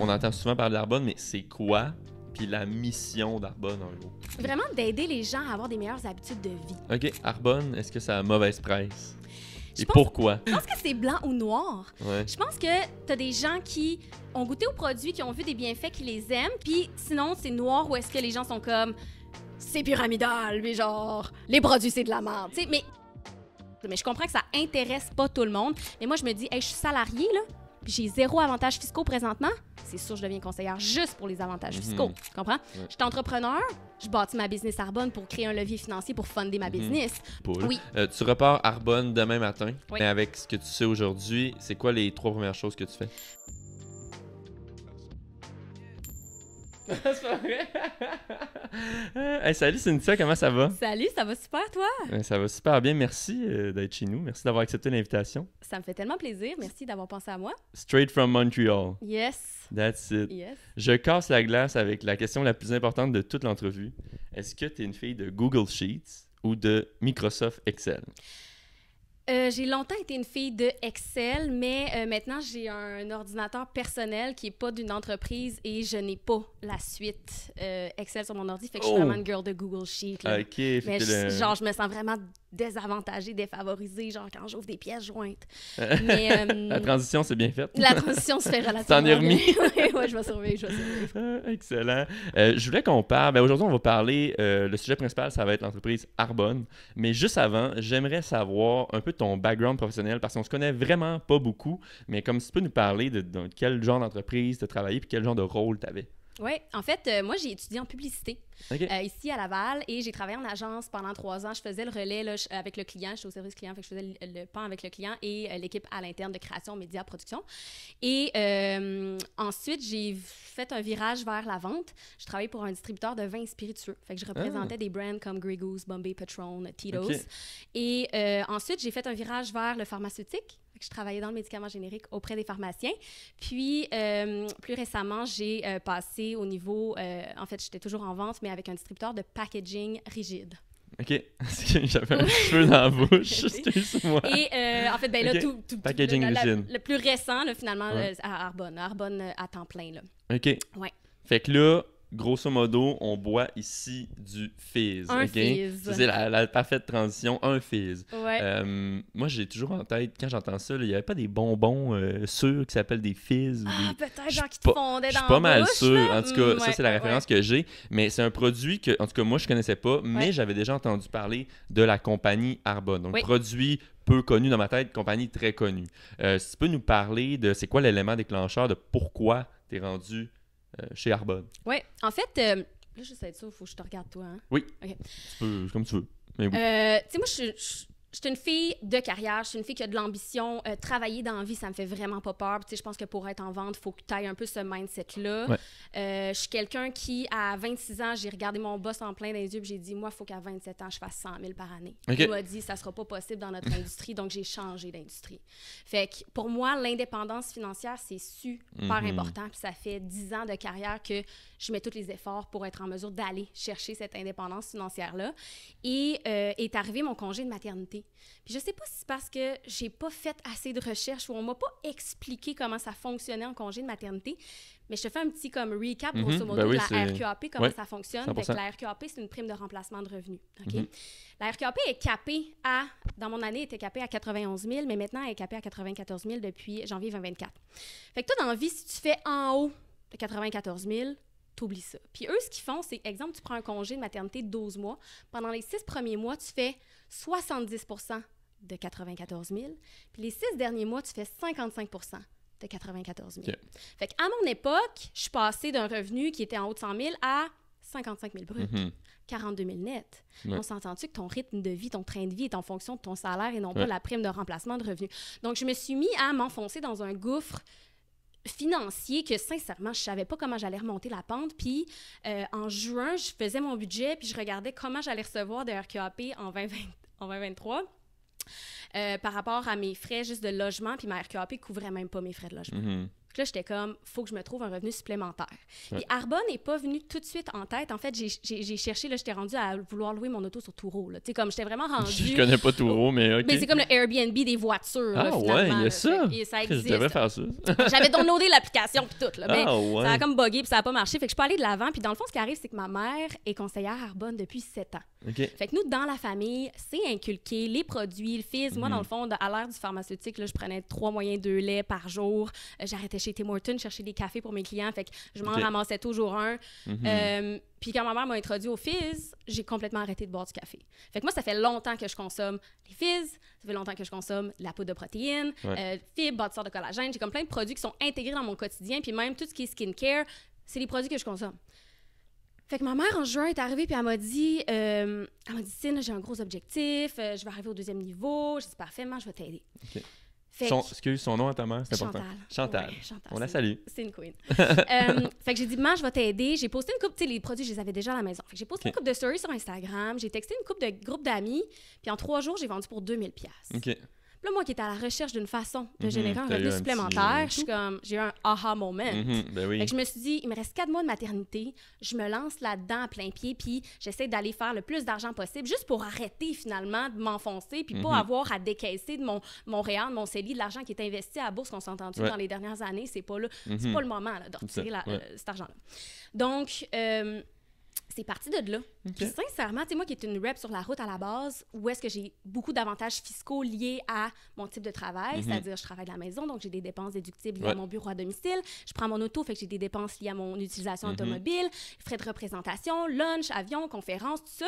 on entend souvent parler d'Arbonne, mais c'est quoi? Puis la mission d'Arbonne, en gros. Vraiment d'aider les gens à avoir des meilleures habitudes de vie. OK, Arbonne, est-ce que ça a mauvaise presse? Je Et pense- pourquoi? Je pense que c'est blanc ou noir. Ouais. Je pense que t'as des gens qui ont goûté aux produits, qui ont vu des bienfaits, qui les aiment, puis sinon, c'est noir où est-ce que les gens sont comme « c'est pyramidal », puis genre « les produits, c'est de la merde », tu sais, mais je comprends que ça intéresse pas tout le monde, mais moi, je me dis « hey, je suis salariée, là, puis j'ai 0 avantages fiscaux présentement », c'est sûr, je deviens conseillère juste pour les avantages fiscaux, tu comprends? Je suis entrepreneur, je bâtis ma business Arbonne pour créer un levier financier pour fonder ma business. Cool. Oui. Tu repars Arbonne demain matin, Oui. mais avec ce que tu sais aujourd'hui, c'est quoi les 3 premières choses que tu fais? C'est pas vrai? Hey, salut Cynthia, comment ça va? Salut, ça va super, toi? Ça va super bien, merci d'être chez nous. Merci d'avoir accepté l'invitation. Ça me fait tellement plaisir. Merci d'avoir pensé à moi. Straight from Montreal. Yes. That's it. Yes. Je casse la glace avec la question la plus importante de toute l'entrevue. Est-ce que tu es une fille de Google Sheets ou de Microsoft Excel? J'ai longtemps été une fille de Excel, mais maintenant, j'ai un ordinateur personnel qui n'est pas d'une entreprise et je n'ai pas la suite Excel sur mon ordi. Fait que je suis vraiment une girl de Google Sheet. Là. OK. Fait Mais que genre, je me sens vraiment désavantagée, défavorisée, genre quand j'ouvre des pièces jointes. Mais la transition, c'est bien faite. la transition se fait relativement T'en es remis? Oui, je vais survivre. Excellent. Je voulais qu'on parle... aujourd'hui, on va parler... le sujet principal, ça va être l'entreprise Arbonne. Mais juste avant, j'aimerais savoir un peu ton background professionnel parce qu'on se connaît vraiment pas beaucoup. Mais comme si tu peux nous parler de quel genre d'entreprise tu as travaillé puis quel genre de rôle tu avais. Oui, en fait, moi, j'ai étudié en publicité ici à Laval et j'ai travaillé en agence pendant 3 ans. Je faisais le relais là, avec le client, j'étais au service client, fait que je faisais le pan avec le client et l'équipe à l'interne de création, médias, production. Et ensuite, j'ai fait un virage vers la vente. Je travaillais pour un distributeur de vins spiritueux. Fait que je représentais des brands comme Grey Goose, Bombay, Patron, Tito's. Okay. Et ensuite, j'ai fait un virage vers le pharmaceutique. Je travaillais dans le médicament générique auprès des pharmaciens. Puis, plus récemment, j'ai passé au niveau... en fait, j'étais toujours en vente, mais avec un distributeur de packaging rigide. OK. J'avais un cheveu dans la bouche. Excuse-moi. Et en fait, ben là, tout packaging rigide. Le plus récent, là, finalement, à Arbonne. Arbonne à temps plein, là. OK. Ouais. Fait que là... Grosso modo, on boit ici du fizz. Un fizz. C'est la parfaite transition, un fizz. Ouais. Moi, j'ai toujours en tête, quand j'entends ça, il n'y avait pas des bonbons sûrs qui s'appellent des fizz. Peut-être, genre qui te fondaient dans la bouche. Je suis pas mal sûr. En tout cas, ça, c'est la référence que j'ai. Mais c'est un produit que, en tout cas, moi, je connaissais pas, mais j'avais déjà entendu parler de la compagnie Arbonne. Donc, produit peu connu dans ma tête, compagnie très connue. Si tu peux nous parler de c'est quoi l'élément déclencheur de pourquoi tu es rendu chez Arbonne. Oui, en fait, là, juste être sûr, il faut que je te regarde toi. Hein? Oui, okay. Tu peux, comme tu veux. Mais oui. Tu sais, moi, je suis une fille de carrière, je suis une fille qui a de l'ambition. Travailler dans la vie, ça me fait vraiment pas peur. Tu sais, je pense que pour être en vente, il faut que tu ailles un peu ce mindset-là. Ouais. Je suis quelqu'un qui, à 26 ans, j'ai regardé mon boss en plein dans les yeux et j'ai dit, moi, il faut qu'à 27 ans, je fasse 100 000 par année. Okay. Il m'a dit, ça sera pas possible dans notre industrie, donc j'ai changé d'industrie. Fait que pour moi, l'indépendance financière, c'est super important. Puis ça fait 10 ans de carrière que je mets tous les efforts pour être en mesure d'aller chercher cette indépendance financière-là. Et est arrivé mon congé de maternité. Puis je sais pas si c'est parce que j'ai pas fait assez de recherches ou on m'a pas expliqué comment ça fonctionnait en congé de maternité, mais je te fais un petit comme recap, grosso modo, de la RQAP, comment ça fonctionne. Donc, la RQAP, c'est une prime de remplacement de revenus. Okay? La RQAP est capée dans mon année, elle était capée à 91 000, mais maintenant, elle est capée à 94 000 depuis janvier 2024. Fait que toi, dans la vie, si tu fais en haut de 94 000, t'oublies ça. Puis eux, ce qu'ils font, c'est, exemple, tu prends un congé de maternité de 12 mois. Pendant les 6 premiers mois, tu fais 70 % de 94 000. Puis les 6 derniers mois, tu fais 55 % de 94 000. Okay. Fait qu'à mon époque, je suis passée d'un revenu qui était en haut de 100 000 à 55 000 brut, 42 000 net. On s'entend-tu que ton rythme de vie, ton train de vie est en fonction de ton salaire et non pas la prime de remplacement de revenus? Donc, je me suis mis à m'enfoncer dans un gouffre financier que, sincèrement, je savais pas comment j'allais remonter la pente. Puis, en juin, je faisais mon budget puis je regardais comment j'allais recevoir de RQAP en 2023 par rapport à mes frais juste de logement. Puis ma RQAP couvrait même pas mes frais de logement. Puis là, j'étais comme, faut que je me trouve un revenu supplémentaire. Ouais. Puis Arbonne n'est pas venu tout de suite en tête. En fait, j'ai cherché, là, j'étais rendue à vouloir louer mon auto sur Turo. Tu sais, comme j'étais vraiment rendue. Je connais pas Turo, mais OK. Mais c'est comme le Airbnb des voitures. Ah là, ouais, finalement, il y a là. ça. Et ça Je existe. devrais faire ça. J'avais downloadé l'application puis tout. Là, mais ouais. ça a comme buggé puis ça n'a pas marché. Fait que je peux aller de l'avant. Puis dans le fond, ce qui arrive, c'est que ma mère est conseillère à Arbonne depuis 7 ans. OK. Fait que nous, dans la famille, c'est inculqué, les produits, le fizz. Moi, dans le fond, à l'ère du pharmaceutique, là, je prenais 3 moyens de lait par jour. J'arrêtais chez Tim Hortons, chercher des cafés pour mes clients. Fait que je m'en ramassais toujours un. Puis quand ma mère m'a introduit au fizz, j'ai complètement arrêté de boire du café. Fait que moi, ça fait longtemps que je consomme les fizz, ça fait longtemps que je consomme la poudre de protéines, fibres, bâtisseurs de collagène. J'ai comme plein de produits qui sont intégrés dans mon quotidien. Puis même tout ce qui est skincare, c'est les produits que je consomme. Fait que ma mère, en juin, est arrivée puis elle m'a dit, Cine, j'ai un gros objectif, je vais arriver au 2e niveau. J'ai dit, parfaitement, je vais t'aider. Okay. Fait Excuse son nom à ta mère, c'est important. Chantal. Ouais, Chantal. On la salue. C'est une queen. Fait que j'ai dit, maman, je vais t'aider. J'ai posté une couple, tu sais, les produits, je les avais déjà à la maison. Fait que j'ai posté une couple de stories sur Instagram. J'ai texté une couple de groupes d'amis. Puis en 3 jours, j'ai vendu pour 2000$. OK. Puis là, moi qui étais à la recherche d'une façon de générer un revenu supplémentaire, j'ai eu un aha moment. Ben oui. Fait que je me suis dit, il me reste 4 mois de maternité, je me lance là-dedans à plein pied, puis j'essaie d'aller faire le plus d'argent possible, juste pour arrêter finalement de m'enfoncer, puis pas avoir à décaisser de mon REER, de mon CELI, de l'argent qui est investi à la bourse qu'on s'est entendu dans les dernières années. C'est pas là, c'est pas le moment là, de retirer cet argent-là. Donc, c'est parti de là. Puis sincèrement, tu sais, moi qui est une rep sur la route à la base, où est-ce que j'ai beaucoup d'avantages fiscaux liés à mon type de travail, c'est-à-dire je travaille de la maison, donc j'ai des dépenses déductibles liées à mon bureau à domicile. Je prends mon auto, fait que j'ai des dépenses liées à mon utilisation automobile, frais de représentation, lunch, avion, conférence, tout ça.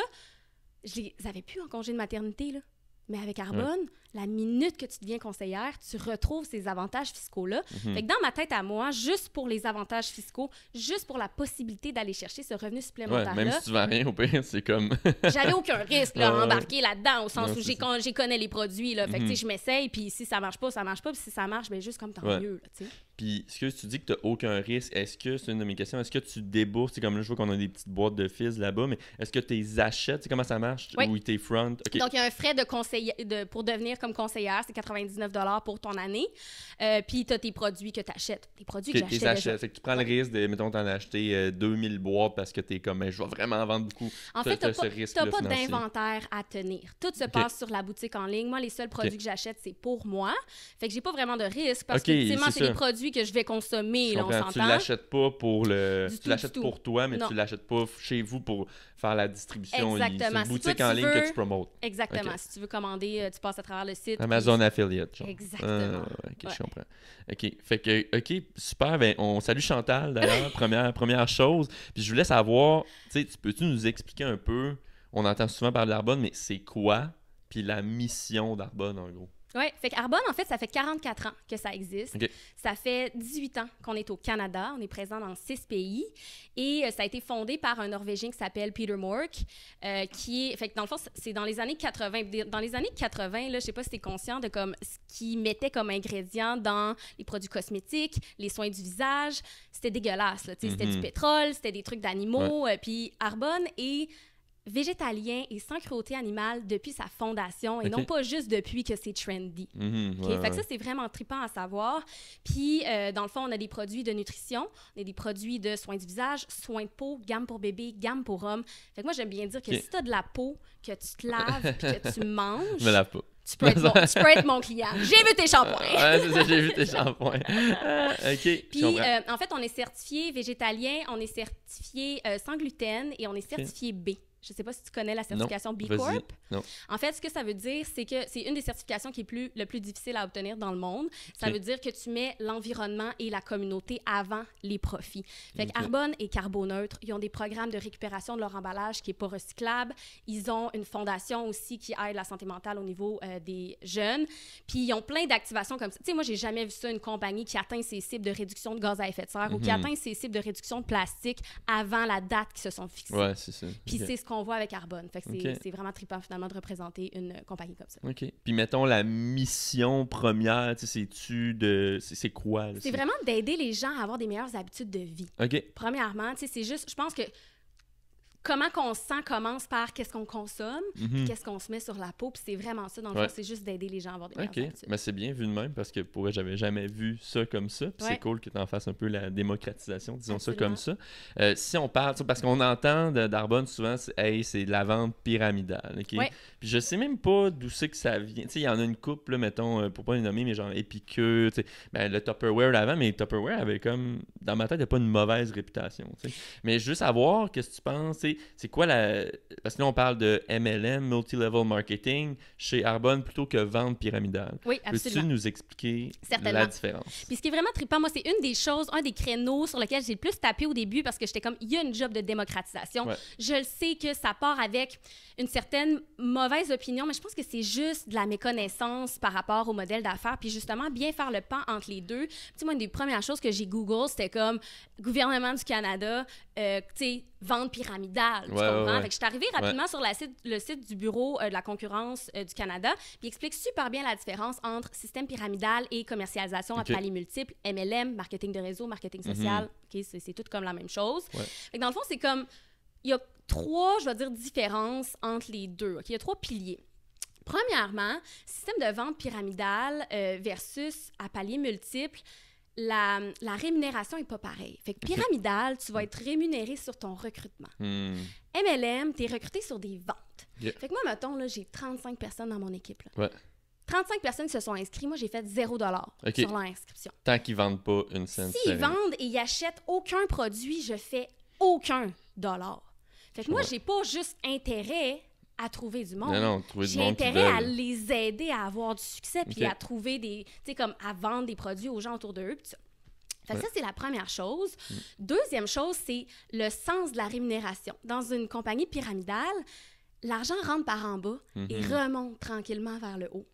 Je les avais plus en congé de maternité, là. Mais avec Arbonne, la minute que tu deviens conseillère, tu retrouves ces avantages fiscaux-là. Fait que dans ma tête à moi, juste pour les avantages fiscaux, juste pour la possibilité d'aller chercher ce revenu supplémentaire-là... même si tu vends rien, au pire, c'est comme... J'avais aucun risque là, à embarquer là-dedans, au sens où j'ai connais les produits. Là. Fait que, tu sais, je m'essaye, puis si ça marche pas, ça marche pas. Puis si ça marche, bien juste comme tant mieux, tu sais. Puis, est-ce que tu dis que tu n'as aucun risque? Est-ce que, c'est une de mes questions, est-ce que tu débourses? C'est comme là, je vois qu'on a des petites boîtes de fizz là-bas, mais est-ce que tu les achètes? Tu sais comment ça marche? Ou tu les front? Okay. Donc, il y a un frais pour devenir comme conseillère, c'est 99$ pour ton année. Puis, tu as tes produits que tu achètes. Tes produits que j'achète déjà. Fait que tu prends le risque de, mettons, t'en acheter 2000 boîtes parce que tu es comme, je vais vraiment vendre beaucoup. En fait, tu n'as pas d'inventaire à tenir. Tout se passe sur la boutique en ligne. Moi, les seuls produits que j'achète, c'est pour moi. Fait que j'ai pas vraiment de risque parce que, ultimement, c'est des produits que je vais consommer, là, on s'entend. Tu l'achètes pas pour tu l'achètes pour toi, mais tu l'achètes pas chez vous pour faire la distribution. Exactement. C'est une boutique en ligne que tu promotes. Exactement. Si tu veux commander, tu passes à travers le site. Amazon Affiliate, genre. Exactement. Je comprends. OK. Fait que, OK, super. Ben, on salue Chantal, d'ailleurs, première chose. Puis je voulais savoir, tu sais, peux-tu nous expliquer un peu, on entend souvent parler d'Arbonne, mais c'est quoi, puis la mission d'Arbonne, en gros? Oui, fait qu'Arbonne, en fait, ça fait 44 ans que ça existe. Okay. Ça fait 18 ans qu'on est au Canada. On est présent dans 6 pays. Et ça a été fondé par un Norvégien qui s'appelle Peter Mork, qui est... Fait que dans le fond, c'est dans les années 80. Dans les années 80, là, je sais pas si tu es conscient de comme ce qu'ils mettaient comme ingrédients dans les produits cosmétiques, les soins du visage. C'était dégueulasse, là. C'était du pétrole, c'était des trucs d'animaux. Puis Arbonne est végétalien et sans cruauté animale depuis sa fondation et non pas juste depuis que c'est trendy. Fait que ça, c'est vraiment trippant à savoir. Puis, dans le fond, on a des produits de nutrition, on a des produits de soins du visage, soins de peau, gamme pour bébé, gamme pour homme. Fait que moi, j'aime bien dire que si tu as de la peau, que tu te laves puis que tu manges... Je me lave pas. Tu peux être mon client. J'ai vu tes shampoings. Ouais, c'est ça, j'ai vu tes shampoings. OK. Puis, en fait, on est certifié végétalien, on est certifié sans gluten et on est certifié B. Je ne sais pas si tu connais la certification B Corp. Non. En fait, ce que ça veut dire, c'est que c'est une des certifications qui est le plus difficile à obtenir dans le monde. Ça veut dire que tu mets l'environnement et la communauté avant les profits. Fait qu'Arbonne est carboneutre. Ils ont des programmes de récupération de leur emballage qui n'est pas recyclable. Ils ont une fondation aussi qui aide la santé mentale au niveau des jeunes. Puis, ils ont plein d'activations comme ça. Tu sais, moi, j'ai jamais vu ça, une compagnie qui atteint ses cibles de réduction de gaz à effet de serre ou qui atteint ses cibles de réduction de plastique avant la date qui se sont fixées. Ouais, c'est ça. Puis, c'est ce qu'on voit avec Arbonne. Fait que c'est vraiment trippant, finalement, de représenter une compagnie comme ça. OK. Puis, mettons, la mission première, tu sais, c'est quoi? Là, c'est vraiment d'aider les gens à avoir des meilleures habitudes de vie. OK. Premièrement, tu sais, c'est juste... Je pense que comment qu'on se sent commence par qu'est-ce qu'on consomme, puis qu'est-ce qu'on se met sur la peau, puis c'est vraiment ça, dans le fond, c'est juste d'aider les gens à avoir des meilleures habitudes. Mais c'est bien vu de même, parce que pour vrai, j'avais jamais vu ça comme ça, puis c'est cool que tu en fasses un peu la démocratisation, disons ça comme ça. Si on parle, parce qu'on entend d'Arbonne souvent, c'est de la vente pyramidale, OK? Puis je sais même pas d'où c'est que ça vient. Tu sais, il y en a une couple, là, mettons, pour pas les nommer, mais genre Épicure, tu sais, ben, le Tupperware l'avant, mais Tupperware avait comme, dans ma tête, il n'y a pas une mauvaise réputation, tu sais. Mais juste savoir, qu'est-ce que tu penses, c'est quoi parce que là, on parle de MLM, Multi-Level Marketing, chez Arbonne, plutôt que vente pyramidale. Oui, absolument. Peux-tu nous expliquer la différence? Puis ce qui est vraiment trippant, moi, c'est une des choses, un des créneaux sur lesquels j'ai le plus tapé au début, parce que j'étais comme, il y a une job de démocratisation. Je le sais que ça part avec une certaine mauvaise opinion, mais je pense que c'est juste de la méconnaissance par rapport au modèle d'affaires, puis justement, bien faire le pan entre les deux. Tu sais, moi, une des premières choses que j'ai Google, c'était comme gouvernement du Canada, tu sais, vente pyramidale, tu comprends? Fait que je suis arrivée rapidement sur le site du Bureau de la concurrence du Canada, puis il explique super bien la différence entre système pyramidal et commercialisation à paliers multiples, MLM, marketing de réseau, marketing social, c'est tout comme la même chose. Fait que dans le fond, c'est comme, il y a 3, je vais dire, différences entre les deux. Il y a 3 piliers. Premièrement, système de vente pyramidale versus à paliers multiples, la rémunération n'est pas pareille. Fait que pyramidal, tu vas être rémunéré sur ton recrutement. MLM, tu es recruté sur des ventes. Fait que moi, mettons, là, j'ai 35 personnes dans mon équipe. Là. 35 personnes se sont inscrites. Moi, j'ai fait 0$ sur leur inscription. Tant qu'ils ne vendent pas une cent. S'ils vendent et ils achètent aucun produit, je fais aucun dollar. Fait que moi, j'ai pas juste intérêt à trouver du monde. Non, j'ai intérêt à les aider à avoir du succès puis à trouver des... Tu sais, comme à vendre des produits aux gens autour d'eux. Fait que ça, c'est la première chose. Deuxième chose, c'est le sens de la rémunération. Dans une compagnie pyramidale, l'argent rentre par en bas et remonte tranquillement vers le haut.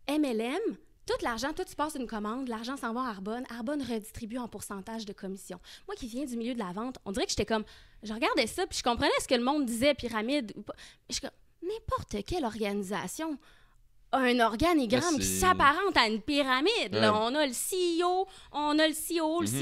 MLM, tout l'argent, toi, tu passes une commande, l'argent s'en va à Arbonne. Arbonne redistribue en pourcentage de commission. Moi qui viens du milieu de la vente, on dirait que j'étais comme... Je regardais ça, puis je comprenais ce que le monde disait, pyramide ou pas. Je suis comme, n'importe quelle organisation a un organigramme qui s'apparente à une pyramide. Là, on a le CEO, le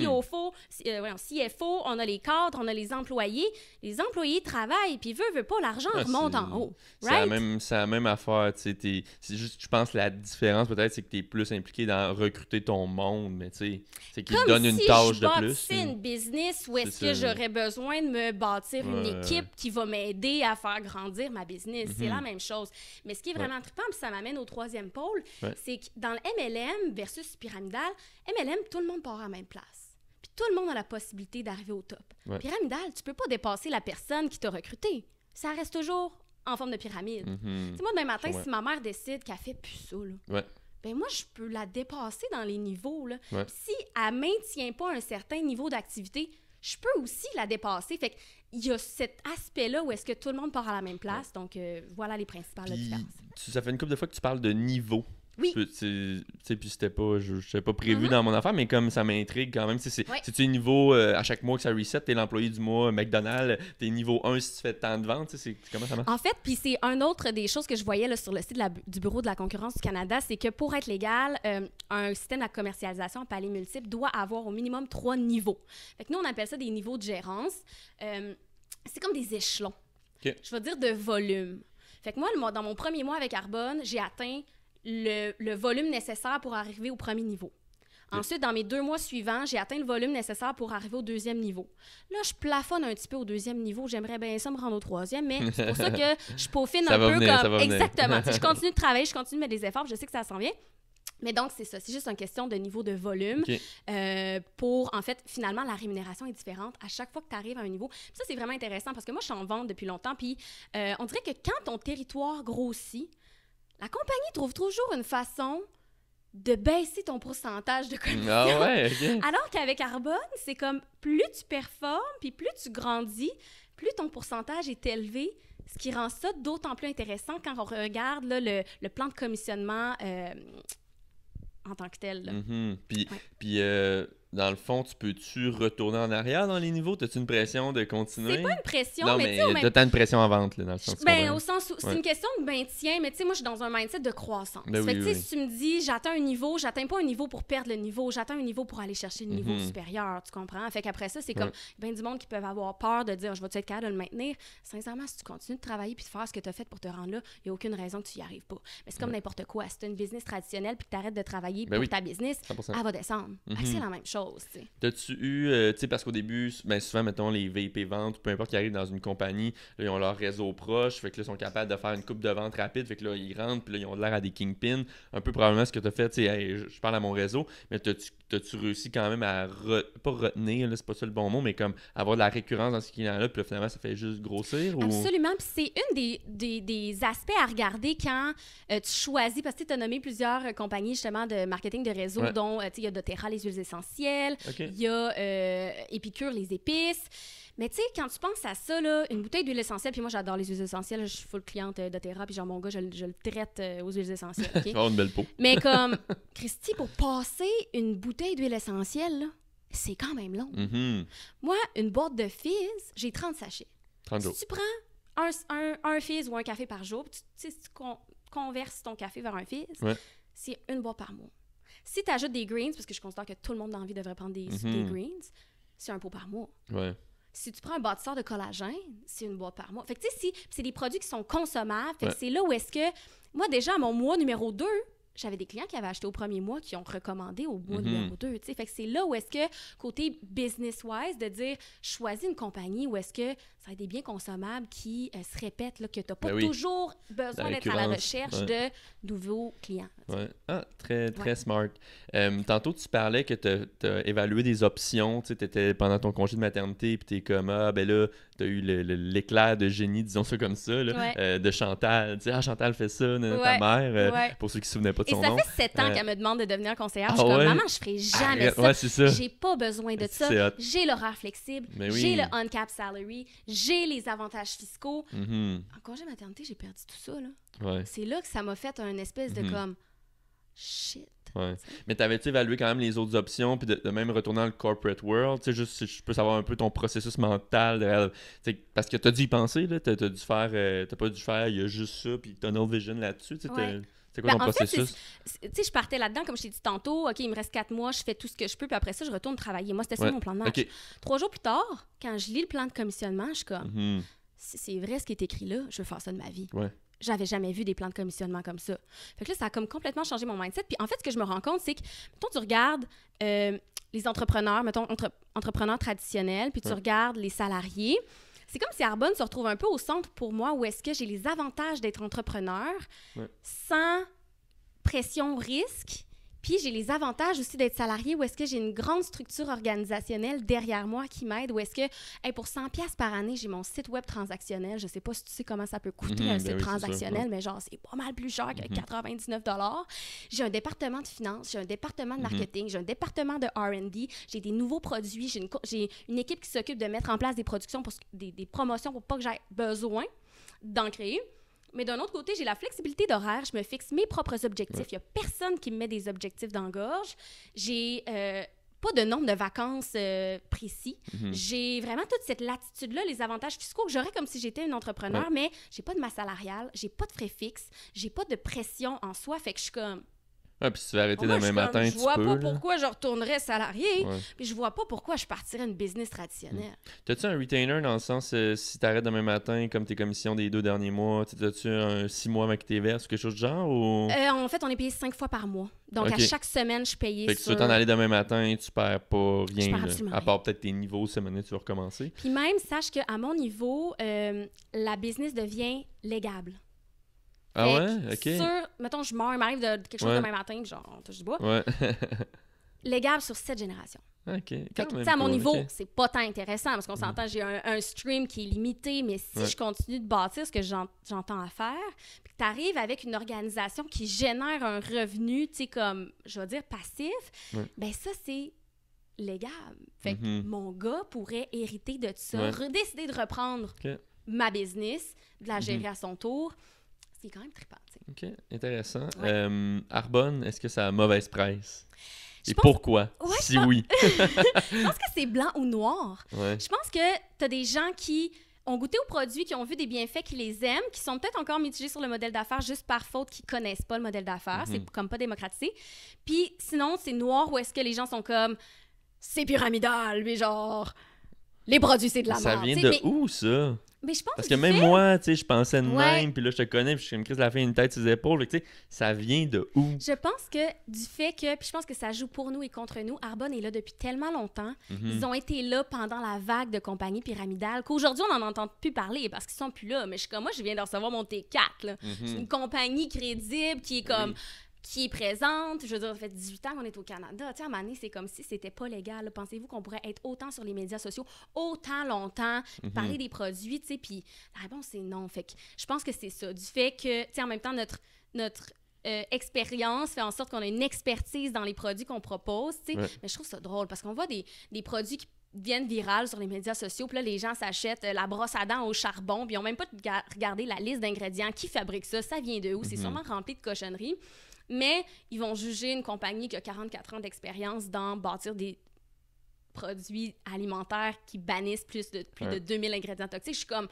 CFO, on a les cadres, on a les employés. Les employés travaillent, puis veut pas, l'argent remonte en haut. C'est la même affaire. C'est juste, je pense, la différence, peut-être, c'est que tu es plus impliqué dans recruter ton monde, mais tu sais, c'est qu'ils te donnent une tâche de plus. Comme si je bâtissais une business où est-ce que j'aurais besoin de me bâtir une équipe qui va m'aider à faire grandir ma business. C'est la même chose. Mais ce qui est vraiment trippant, puis ça m'amène au troisième pôle, c'est que dans le MLM versus pyramidal, MLM, tout le monde part à la même place. Puis tout le monde a la possibilité d'arriver au top. Pyramidal, tu peux pas dépasser la personne qui t'a recruté. Ça reste toujours en forme de pyramide. Tu sais, moi, demain matin, si ma mère décide qu'elle fait plus ça, là, ben moi, je peux la dépasser dans les niveaux. Là. Si elle maintient pas un certain niveau d'activité, je peux aussi la dépasser. Fait qu'il y a cet aspect-là où est-ce que tout le monde part à la même place. Donc, voilà les principales différences. Ça fait une couple de fois que tu parles de niveau. Oui. Tu sais, puis c'était pas, je pas prévu dans mon affaire, mais comme ça m'intrigue quand même. C'est-tu niveau, à chaque mois que ça reset, t'es l'employé du mois, McDonald's, t'es niveau 1 si tu fais tant de ventes, comment ça marche? En fait, puis c'est un autre des choses que je voyais là, sur le site du Bureau de la concurrence du Canada, c'est que pour être légal, un système de commercialisation à paliers multiples doit avoir au minimum 3 niveaux. Fait que nous, on appelle ça des niveaux de gérance. C'est comme des échelons. Je vais dire de volume. Fait que moi, dans mon premier mois avec Arbonne, j'ai atteint le volume nécessaire pour arriver au premier niveau. Ensuite, dans mes 2 mois suivants, j'ai atteint le volume nécessaire pour arriver au 2e niveau. Là, je plafonne un petit peu au 2e niveau. J'aimerais bien ça me rendre au 3e, mais c'est pour ça que je peaufine un peu comme... Exactement. Je continue de travailler, je continue de mettre des efforts, je sais que ça s'en vient. Mais donc, c'est ça. C'est juste une question de niveau de volume. Pour, en fait, finalement, la rémunération est différente à chaque fois que tu arrives à un niveau. Puis ça, c'est vraiment intéressant parce que moi, je suis en vente depuis longtemps. Puis, on dirait que quand ton territoire grossit, la compagnie trouve toujours une façon de baisser ton pourcentage de commission. Alors qu'avec Arbonne, c'est comme plus tu performes, puis plus tu grandis, plus ton pourcentage est élevé, ce qui rend ça d'autant plus intéressant quand on regarde là, le plan de commissionnement en tant que tel. Puis dans le fond, tu peux-tu retourner en arrière dans les niveaux? T'as-tu une pression de continuer? C'est pas une pression, Non, mais tu sais, t'as une pression en vente, là, dans le sens. au sens où c'est une question de maintien, mais tu sais, moi, je suis dans un mindset de croissance. Ben fait que, oui, si tu me dis, j'atteins un niveau, j'atteins pas un niveau pour perdre le niveau, j'atteins un niveau pour aller chercher le niveau supérieur, tu comprends? Fait qu'après ça, c'est comme, ben du monde qui peuvent avoir peur de dire, je vais-tu être capable de le maintenir? Sincèrement, si tu continues de travailler puis de faire ce que tu as fait pour te rendre là, il n'y a aucune raison que tu y arrives pas. Mais c'est comme n'importe quoi. Si tu as une business traditionnelle puis que tu arrêtes de travailler pour ta business, 100%. elle va descendre. C'est la même chose, tu sais. T'as-tu eu, tu sais, parce qu'au début, ben souvent, mettons, les VP ventes, peu importe qui arrivent dans une compagnie, là, ils ont leur réseau proche, fait que là, ils sont capables de faire une coupe de vente rapide, fait que là, ils rentrent, puis là, ils ont l'air à des kingpins. Un peu probablement ce que t'as fait, tu sais, hey, je parle à mon réseau, mais t'as-tu réussi quand même à, pas retenir, là, c'est pas ça le bon mot, mais comme avoir de la récurrence dans ce client-là, puis là, finalement, ça fait juste grossir? Ou... Absolument, puis c'est une des aspects à regarder quand tu choisis, parce que tu as nommé plusieurs compagnies, justement, de marketing de réseau, dont, tu sais, il y a doTERRA, les huiles essentielles, il y a Épicure, les épices. Mais tu sais, quand tu penses à ça, là, une bouteille d'huile essentielle, puis moi, j'adore les huiles essentielles, je suis full cliente doTERRA, puis genre, mon gars, je le traite aux huiles essentielles, OK? Tu vas avoir une belle peau. Mais comme, Christy, pour passer une bouteille d'huile essentielle, là, c'est quand même long. Moi, une boîte de fizz, j'ai 30 sachets. 30 jours. Si tu prends un fizz ou un café par jour, tu sais, si tu converses ton café vers un fizz, c'est une boîte par mois. Si tu ajoutes des greens, parce que je considère que tout le monde dans la vie devrait prendre des greens, c'est un pot par mois. Si tu prends un bâtisseur de collagène, c'est une boîte par mois. Fait que tu sais, c'est des produits qui sont consommables. Fait que c'est là où est-ce que... Moi, déjà, à mon mois numéro 2, j'avais des clients qui avaient acheté au premier mois qui ont recommandé au mois numéro 2. T'sais. Fait que c'est là où est-ce que, côté business-wise, de dire, choisis une compagnie où est-ce que ça a des biens consommables qui se répètent, là, que tu n'as pas toujours besoin d'être à la recherche de nouveaux clients. Ah, très smart. Tantôt, tu parlais que tu as évalué des options. Tu étais pendant ton congé de maternité, puis tu es comme, ben là, tu as eu l'éclair de génie, disons ça comme ça, là, de Chantal. Tu sais, Chantal fait ça, ta mère, pour ceux qui ne se souvenaient pas de son nom. Et ça fait 7 ans qu'elle me demande de devenir conseillère. Je suis comme, maman, je ferai jamais ça. C'est ça. J'ai pas besoin de ça. J'ai l'horaire flexible, j'ai le on-cap salary, j'ai les avantages fiscaux. En congé de maternité, j'ai perdu tout ça, là. C'est là que ça m'a fait un espèce de comme, shit. Mais t'avais-tu évalué quand même les autres options, puis de même retourner dans le corporate world, tu sais, juste si je peux savoir un peu ton processus mental, parce que t'as dû y penser, là, t'as pas dû faire, il y a juste ça, puis tunnel vision là-dessus, tu sais, c'est quoi ton processus? Tu sais, je partais là-dedans, comme je t'ai dit tantôt, OK, il me reste 4 mois, je fais tout ce que je peux, puis après ça, je retourne travailler. Moi, c'était ça mon plan de match. 3 jours plus tard, quand je lis le plan de commissionnement, je suis comme, c'est vrai ce qui est écrit là, je veux faire ça de ma vie. J'avais jamais vu des plans de commissionnement comme ça. Fait que là, ça a comme complètement changé mon mindset. Puis en fait, ce que je me rends compte, c'est que, mettons, tu regardes les entrepreneurs, mettons, entrepreneurs traditionnels, puis tu regardes les salariés. C'est comme si Arbonne se retrouve un peu au centre pour moi, où est-ce que j'ai les avantages d'être entrepreneur sans pression, risque. Puis j'ai les avantages aussi d'être salarié, où est-ce que j'ai une grande structure organisationnelle derrière moi qui m'aide, où est-ce que, pour 100$ par année, j'ai mon site web transactionnel. Je sais pas si tu sais comment ça peut coûter un site transactionnel, mais genre, c'est pas mal plus cher que 99$. J'ai un département de finance, j'ai un département de marketing, j'ai un département de R&D, j'ai des nouveaux produits, j'ai une équipe qui s'occupe de mettre en place des productions, des promotions pour pas que j'aie besoin d'en créer. Mais d'un autre côté, j'ai la flexibilité d'horaire. Je me fixe mes propres objectifs. Il n'y a personne qui me met des objectifs dans la gorge. J'ai pas de nombre de vacances précis. J'ai vraiment toute cette latitude-là, les avantages fiscaux que j'aurais comme si j'étais une entrepreneur, mais j'ai pas de masse salariale, j'ai pas de frais fixes, j'ai pas de pression en soi. Fait que je suis comme... puis si tu veux arrêter demain matin, tu peux. Je vois pas pourquoi je retournerais salarié, puis je vois pas pourquoi je partirais une business traditionnelle. T'as-tu un retainer dans le sens, si tu arrêtes demain matin, comme tes commissions des 2 derniers mois, t'as-tu un 6 mois avec tes verses ou quelque chose du genre? Ou... en fait, on est payé 5 fois par mois. Donc, à chaque semaine, je suis payée. Fait que si tu veux t'en aller demain matin, tu perds pas rien. Je perds absolument rien. À part peut-être tes niveaux, cette année, tu vas recommencer. Puis même, sache qu'à mon niveau, la business devient légable. Ah ouais? OK. Mettons, je meurs, il m'arrive de quelque chose demain matin, genre, on touche du bois. Légable sur 7 générations. OK. Quand même à mon niveau, c'est pas tant intéressant parce qu'on s'entend, j'ai un stream qui est limité, mais si je continue de bâtir ce que j'entends à faire, puis que tu arrives avec une organisation qui génère un revenu, tu sais, comme, je vais dire, passif, ben ça, c'est légal. Fait que mon gars pourrait hériter de ça, décider de reprendre ma business, de la gérer à son tour. C'est quand même trippant, tu sais. OK, intéressant. Arbonne, est-ce que ça a mauvaise presse? Et pourquoi? Ouais, si oui. Je pense que c'est blanc ou noir. Ouais. Je pense que t'as des gens qui ont goûté aux produits, qui ont vu des bienfaits, qui les aiment, qui sont peut-être encore mitigés sur le modèle d'affaires juste par faute, qui connaissent pas le modèle d'affaires. C'est comme pas démocratisé. Puis sinon, c'est noir où est-ce que les gens sont comme c'est pyramidal, mais genre les produits c'est de la merde. Ça vient de où ça? Mais je pense Parce que même moi, tu sais, je pensais de Ouais. même, puis là je te connais, puis je suis comme Chris la fin une tête sur les épaules, tu sais, ça vient de où? Je pense que du fait que, puis je pense que ça joue pour nous et contre nous, Arbonne est là depuis tellement longtemps. Ils ont été là pendant la vague de compagnies pyramidales qu'aujourd'hui, on n'en entend plus parler parce qu'ils sont plus là. Mais je suis comme, moi, je viens de recevoir mon T4, là. C'est une compagnie crédible qui est comme... qui est présente. Je veux dire, ça fait 18 ans qu'on est au Canada. Tu sais, à un moment donné, c'est comme si c'était pas légal. Là. Pensez-vous qu'on pourrait être autant sur les médias sociaux, autant longtemps, parler des produits, tu sais, puis la réponse, c'est non. Fait que je pense que c'est ça. Du fait que, tu sais, en même temps, notre expérience fait en sorte qu'on a une expertise dans les produits qu'on propose, tu sais. Mais je trouve ça drôle parce qu'on voit des produits qui deviennent virales sur les médias sociaux, puis là, les gens s'achètent la brosse à dents au charbon, puis ils n'ont même pas regardé la liste d'ingrédients. Qui fabrique ça? Ça vient de où? C'est sûrement rempli de cochonneries. Mais ils vont juger une compagnie qui a 44 ans d'expérience dans bâtir des produits alimentaires qui bannissent plus de 2000 ingrédients toxiques. Je suis comme...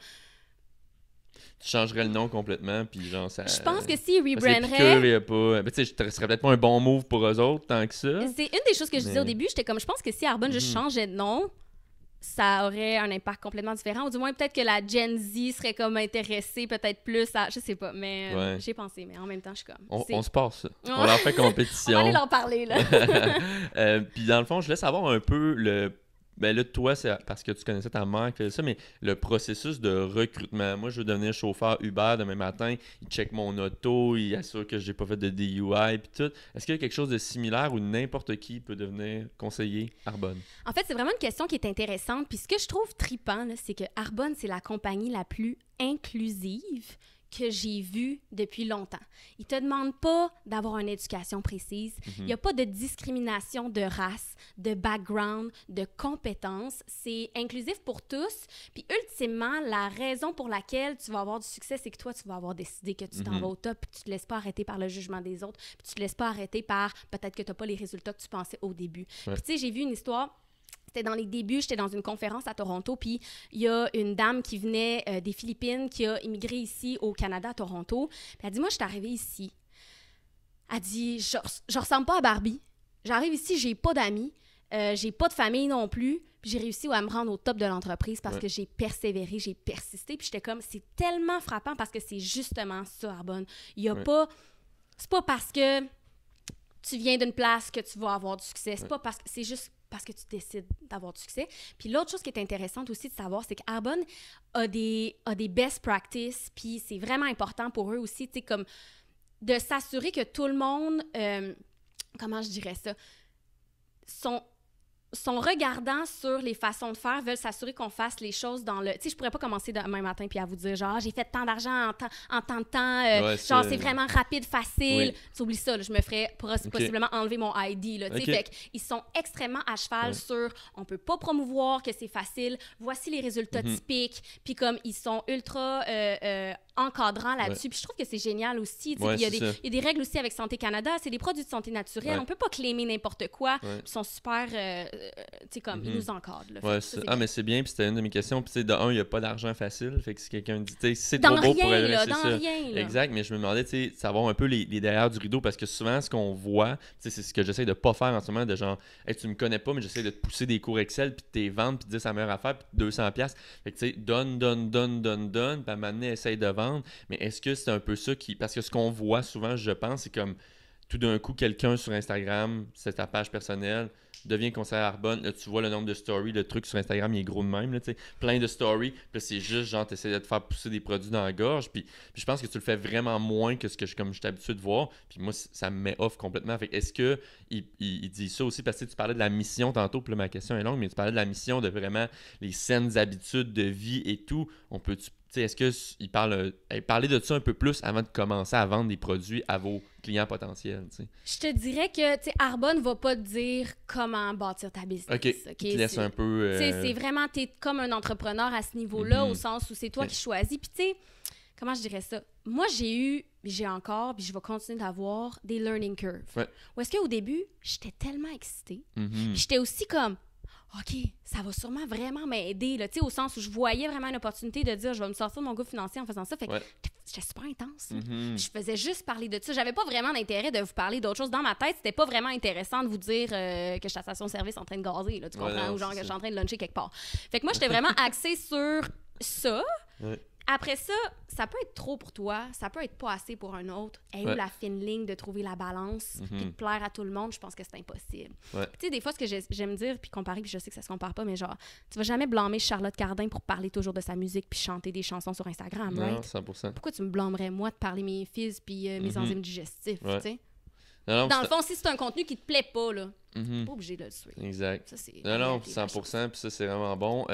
Tu changerais le nom complètement, puis genre ça... Je pense que s'ils rebranderaient... Tu sais, ce serait peut-être pas un bon move pour eux autres tant que ça. C'est une des choses que je disais au début. J'étais comme, je pense que si Arbonne juste changeait de nom, ça aurait un impact complètement différent. Ou du moins, peut-être que la Gen Z serait comme intéressée peut-être plus à... Je sais pas, mais j'y ai pensé. Mais en même temps, je suis comme... On se passe ça. On leur fait compétition. On va aller leur parler, là. Puis dans le fond, je laisse savoir un peu le... Ben là, toi, c'est parce que tu connaissais ta mère qui faisait ça, mais le processus de recrutement. Moi, je veux devenir chauffeur Uber demain matin. Il check mon auto, il assure que j'ai pas fait de DUI, puis tout. Est-ce qu'il y a quelque chose de similaire où n'importe qui peut devenir conseiller Arbonne? En fait, c'est vraiment une question qui est intéressante. Puis ce que je trouve trippant, là, c'est que Arbonne, c'est la compagnie la plus inclusive que j'ai vue depuis longtemps. Ils ne te demandent pas d'avoir une éducation précise. Il n'y a pas de discrimination de race, de background, de compétences. C'est inclusif pour tous. Puis ultimement, la raison pour laquelle tu vas avoir du succès, c'est que toi, tu vas avoir décidé que tu t'en vas au top, puis tu ne te laisses pas arrêter par le jugement des autres, puis tu ne te laisses pas arrêter par peut-être que tu n'as pas les résultats que tu pensais au début. Puis tu sais, j'ai vu une histoire... C'était dans les débuts, j'étais dans une conférence à Toronto, puis il y a une dame qui venait des Philippines, qui a immigré ici au Canada, à Toronto. Puis elle dit, moi, je suis arrivée ici. Elle dit, je ressemble pas à Barbie. J'arrive ici, j'ai pas d'amis, j'ai pas de famille non plus, puis j'ai réussi à me rendre au top de l'entreprise parce que j'ai persévéré, j'ai persisté, puis j'étais comme, c'est tellement frappant parce que c'est justement ça, Arbonne. Il y a pas... C'est pas parce que tu viens d'une place que tu vas avoir du succès. C'est pas parce que... C'est juste parce que tu décides d'avoir du succès. Puis l'autre chose qui est intéressante aussi de savoir, c'est qu'Arbonne a des best practices, puis c'est vraiment important pour eux aussi, tu sais, comme de s'assurer que tout le monde, comment je dirais ça, sont regardants sur les façons de faire, veulent s'assurer qu'on fasse les choses dans le... Tu sais, je pourrais pas commencer demain matin puis à vous dire, genre, j'ai fait tant d'argent en tant de temps, genre, c'est vraiment rapide, facile. Tu oublies ça, là, je me ferais possiblement enlever mon ID, là, tu sais. Fait qu'ils sont extrêmement à cheval sur, on peut pas promouvoir que c'est facile, voici les résultats typiques, puis comme ils sont ultra encadrants là-dessus, puis je trouve que c'est génial aussi, tu sais. Il y a des règles aussi avec Santé Canada, c'est des produits de santé naturelle, on peut pas claimer n'importe quoi, ils sont super... tu sais, comme, ils nous encadrent. Là, mais c'est bien, puis c'était une de mes questions. Puis, de un, il n'y a pas d'argent facile. Fait que si quelqu'un dit, tu sais, c'est trop beau pour elle, c'est ça. Rien, là. Exact, mais je me demandais, tu sais, savoir un peu les derrière du rideau, parce que souvent, ce qu'on voit, tu sais, c'est ce que j'essaie de pas faire en ce moment, de genre, hey, tu me connais pas, mais j'essaie de te pousser des cours Excel, puis de tes ventes, puis de dire c'est la meilleure affaire, puis 200$. Fait que, tu sais, donne, puis à un moment donné, essaye de vendre. Mais est-ce que c'est un peu ça qui. Parce que ce qu'on voit souvent, je pense, c'est comme tout d'un coup, quelqu'un sur Instagram, c'est ta page personnelle, devient conseiller Arbonne. Là, tu vois le nombre de stories, le truc sur Instagram, il est gros de même, là, plein de stories. Puis là, c'est juste genre, tu essaies de te faire pousser des produits dans la gorge. Puis je pense que tu le fais vraiment moins que ce que comme je suis habitué de voir. Puis moi, ça me met off complètement. Fait est-ce qu'il dit ça aussi? Parce que tu parlais de la mission tantôt, puis là, ma question est longue, mais tu parlais de la mission, de vraiment les saines habitudes de vie et tout. On peut... Est-ce qu'il parlait de ça un peu plus avant de commencer à vendre des produits à vos clients potentiels? T'sais? Je te dirais que Arbonne ne va pas te dire comment bâtir ta business. OK. Tu laisses un peu... C'est vraiment, tu es comme un entrepreneur à ce niveau-là, au sens où c'est toi qui choisis. Puis tu sais, comment je dirais ça? moi, j'ai encore, puis je vais continuer d'avoir des learning curves. Ouais. Où est-ce qu'au début, j'étais tellement excitée. Mhm. Puis j'étais aussi comme, OK, ça va sûrement vraiment m'aider, là, tu sais, au sens où je voyais vraiment une opportunité de dire, je vais me sortir de mon groupe financier en faisant ça. Fait que j'étais super intense. Mhm. Je faisais juste parler de ça. J'avais pas vraiment d'intérêt de vous parler d'autre chose. Dans ma tête, c'était pas vraiment intéressant de vous dire que je suis à la station-service en train de gazer, là, tu comprends? non, Ou genre c'est que je ça. suis en train de luncher quelque part. Fait que moi, j'étais vraiment axée sur ça. Ouais. Après ça, ça peut être trop pour toi, ça peut être pas assez pour un autre. Et où Ouais. la fine ligne de trouver la balance, puis de plaire à tout le monde, je pense que c'est impossible. Ouais. Tu sais, des fois, ce que j'aime dire, puis comparer, puis je sais que ça se compare pas, mais genre, tu vas jamais blâmer Charlotte Cardin pour parler toujours de sa musique puis chanter des chansons sur Instagram, Non, right? 100%. Pourquoi tu me blâmerais, moi, de parler mes fils puis mes enzymes digestifs, Ouais. tu sais? Non, Dans le fond, si c'est un contenu qui te plaît pas, là, Mhm. pas obligé de le suivre. Exact. Ça, c'est Non, la non, réalité de la chose. 100%, puis ça, c'est vraiment bon.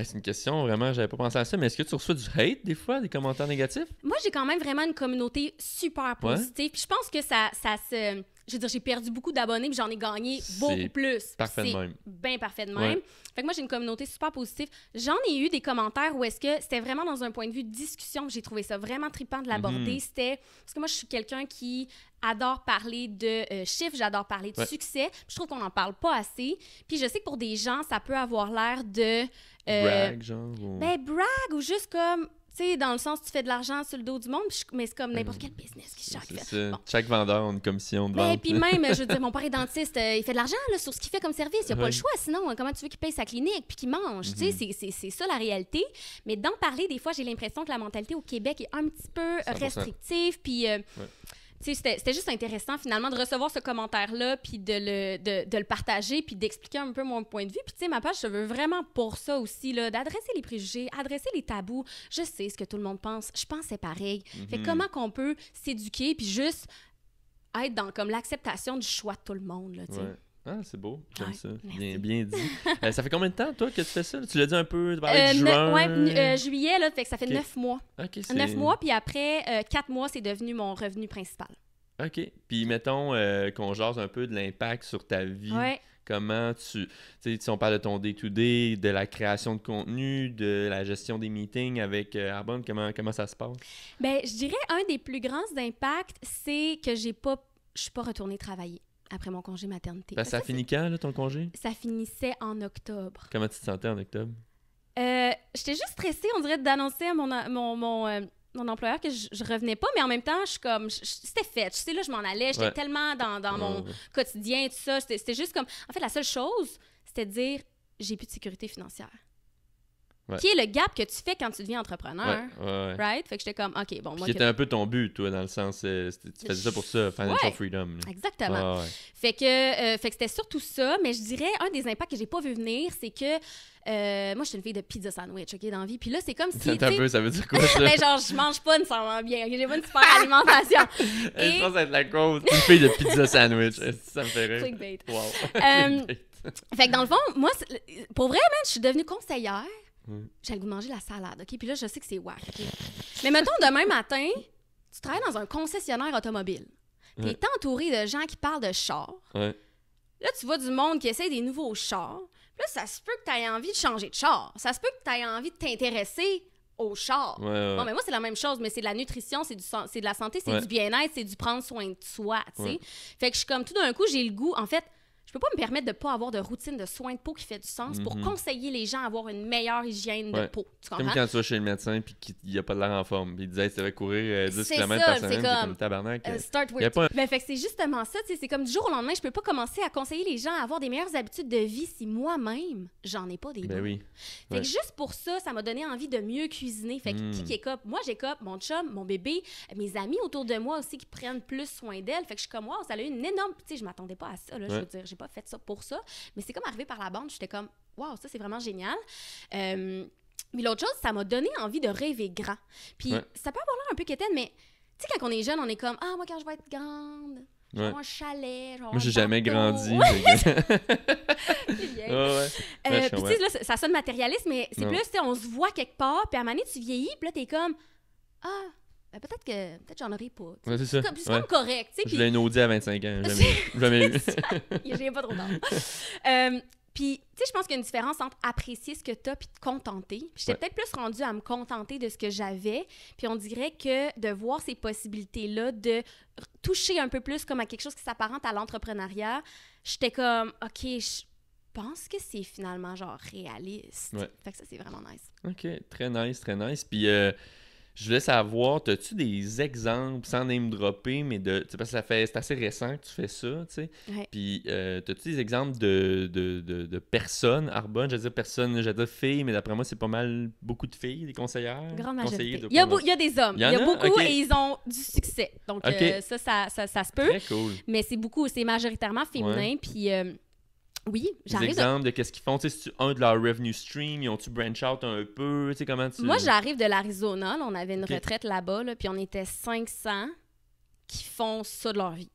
C'est une question, vraiment, j'avais pas pensé à ça, mais est-ce que tu reçois du hate, des fois, des commentaires négatifs? Moi, j'ai quand même vraiment une communauté super positive. Puis je pense que ça se... Je veux dire, j'ai perdu beaucoup d'abonnés, puis j'en ai gagné beaucoup plus. parfait de C'est même. bien parfait de Ouais. même. Fait que moi, j'ai une communauté super positive. J'en ai eu des commentaires où est-ce que c'était vraiment dans un point de vue de discussion que j'ai trouvé ça vraiment trippant de l'aborder. C'était... Parce que moi, je suis quelqu'un qui adore parler de chiffres, j'adore parler de succès. Puis je trouve qu'on n'en parle pas assez. Puis je sais que pour des gens, ça peut avoir l'air de... Brag, genre? Ou... Ben, brag ou juste comme... Tu sais, dans le sens, tu fais de l'argent sur le dos du monde, mais c'est comme n'importe quel business qui chaque C'est fait. ça. Bon. Chaque vendeur a une commission de Ben, vente. puis même, je veux dire, mon père est dentiste, il fait de l'argent là, sur ce qu'il fait comme service. Il n'a pas Ouais. le choix, sinon, comment tu veux qu'il paye sa clinique puis qu'il mange? Tu sais, c'est ça la réalité. Mais d'en parler, des fois, j'ai l'impression que la mentalité au Québec est un petit peu 100%. restrictive. Puis, tu sais, c'était juste intéressant, finalement, de recevoir ce commentaire-là, puis de le partager, puis d'expliquer un peu mon point de vue. Puis, tu sais, ma page, je veux vraiment pour ça aussi, là, d'adresser les préjugés, adresser les tabous. Je sais ce que tout le monde pense. Je pense que c'est pareil. Fait que comment qu'on peut s'éduquer, puis juste être dans comme l'acceptation du choix de tout le monde, là, tu sais. Ouais. Ah, c'est beau, j'aime Ouais, ça. merci. Bien, bien dit. Ça fait combien de temps, toi, que tu fais ça? Tu l'as dit un peu, tu parlais de juin? Juillet, là, fait que ça fait Ok. 9 mois. Ok, c'est... 9 mois, puis après, 4 mois, c'est devenu mon revenu principal. OK. Puis mettons qu'on jase un peu de l'impact sur ta vie. Ouais. Comment tu sais, si on parle de ton day-to-day, de la création de contenu, de la gestion des meetings avec Arbonne, comment ça se passe? Ben, je dirais un des plus grands impacts, c'est que je suis pas retournée travailler après mon congé maternité. Ça finit quand, là, ton congé? Ça finissait en octobre. Comment tu te sentais en octobre? J'étais juste stressée, on dirait, d'annoncer à mon employeur que je revenais pas, mais en même temps, je suis comme... C'était fait. Tu sais, là, je m'en allais. J'étais tellement dans mon quotidien, tout ça. C'était juste comme... En fait, la seule chose, c'était de dire, j'ai plus de sécurité financière. Ouais. Qui est le gap que tu fais quand tu deviens entrepreneur. Ouais. Right? Fait que j'étais comme, OK, bon, moi... Qui était un peu ton but, toi, dans le sens... tu faisais ça pour ça, financial freedom. Là. Exactement. Ouais. Fait que c'était surtout ça, mais je dirais, un des impacts que j'ai pas vu venir, c'est que moi, je suis une fille de pizza sandwich, OK, dans la vie. Puis là, c'est comme si... Attends un peu, ça veut dire quoi, ça? Ben, genre, je mange pas nécessairement bien, OK? J'ai pas une super alimentation. Je pense être la cause. Une fille de pizza sandwich. Ça me fait rire. Clickbait. Wow. Fait que dans le fond, moi, pour vrai, man, je suis devenue conseillère. J'ai le goût de manger la salade, OK? Puis là, je sais que c'est whack, OK? Mais mettons, demain matin, tu travailles dans un concessionnaire automobile. T'es entouré de gens qui parlent de chars. Ouais. Là, tu vois du monde qui essaie des nouveaux chars. Puis là, ça se peut que tu aies envie de changer de char. Ça se peut que tu aies envie de t'intéresser aux chars. Ouais. Bon, mais moi, c'est la même chose, mais c'est de la nutrition, c'est de la santé, c'est du bien-être, c'est du prendre soin de soi, tu sais. Ouais. Fait que je suis comme, tout d'un coup, j'ai le goût, en fait... Je peux pas me permettre de pas avoir de routine de soins de peau qui fait du sens pour conseiller les gens à avoir une meilleure hygiène de peau. Tu comprends? Comme quand tu vas chez le médecin et qu'il n'y a pas de l'air en forme. Puis il disait, tu devrais courir 10 C'est km ça, par c'est semaine. C'est comme, comme tabarnak. Start Y a with. pas un- Ben, fait que c'est justement ça, tu sais, c'est comme du jour au lendemain, je peux pas commencer à conseiller les gens à avoir des meilleures habitudes de vie si moi-même, j'en ai pas des Ben bonnes. oui. Fait que juste pour ça m'a donné envie de mieux cuisiner. Fait que qui écope? Moi, j'écope mon chum, mon bébé, mes amis autour de moi aussi qui prennent plus soin d'elle. Fait que je suis comme, wow, ça a eu une énorme... Tu sais, je m'attendais pas à ça, là, je veux dire, j'ai pas fait ça pour ça. Mais c'est comme arrivé par la bande, j'étais comme, wow, ça, c'est vraiment génial. Mais l'autre chose, ça m'a donné envie de rêver grand. Puis ça peut avoir l'air un peu quétaine, mais tu sais, quand on est jeune, on est comme, ah, moi, quand je vais être grande... Je vais avoir un chalet, Moi, j'ai jamais grandi. C'est bien. Ouais. Puis tu sais, là, ça sonne matérialiste, mais c'est plus, tu sais, on se voit quelque part, puis à un moment donné, tu vieillis, puis là, t'es comme, ah, ben peut-être j'en aurai pas. Ouais, c'est ça. C'est comme correct, tu sais. Je voulais une Audi à 25 ans. Jamais eu. J'ai pas trop d'âge. Puis, tu sais, je pense qu'il y a une différence entre apprécier ce que tu as puis te contenter. Puis j'étais peut-être plus rendue à me contenter de ce que j'avais. Puis on dirait que de voir ces possibilités-là, de toucher un peu plus comme à quelque chose qui s'apparente à l'entrepreneuriat, j'étais comme, OK, je pense que c'est finalement genre réaliste. Ouais. Fait que ça, c'est vraiment nice. OK, très nice, très nice. Puis je voulais savoir, as-tu des exemples, sans name dropper, mais parce que c'est assez récent que tu fais ça, tu sais. Ouais. Puis as-tu des exemples de personnes, Arbonne, j'allais dire filles, mais d'après moi, c'est pas mal beaucoup de filles, des conseillères. Grande majorité. conseillers Il y a des hommes. Il y en a? beaucoup OK. et ils ont du succès. Donc, OK. ça se peut. Très cool. Mais c'est majoritairement féminin. Puis, oui, Des j'arrive. exemples de qu'est-ce qu'ils font, tu sais, c'est un de leur revenue stream, ils ont-tu branch out un peu, tu sais, comment tu... Moi, j'arrive de l'Arizona. Là, on avait une OK. retraite là-bas, là, puis on était 500 qui font ça de leur vie.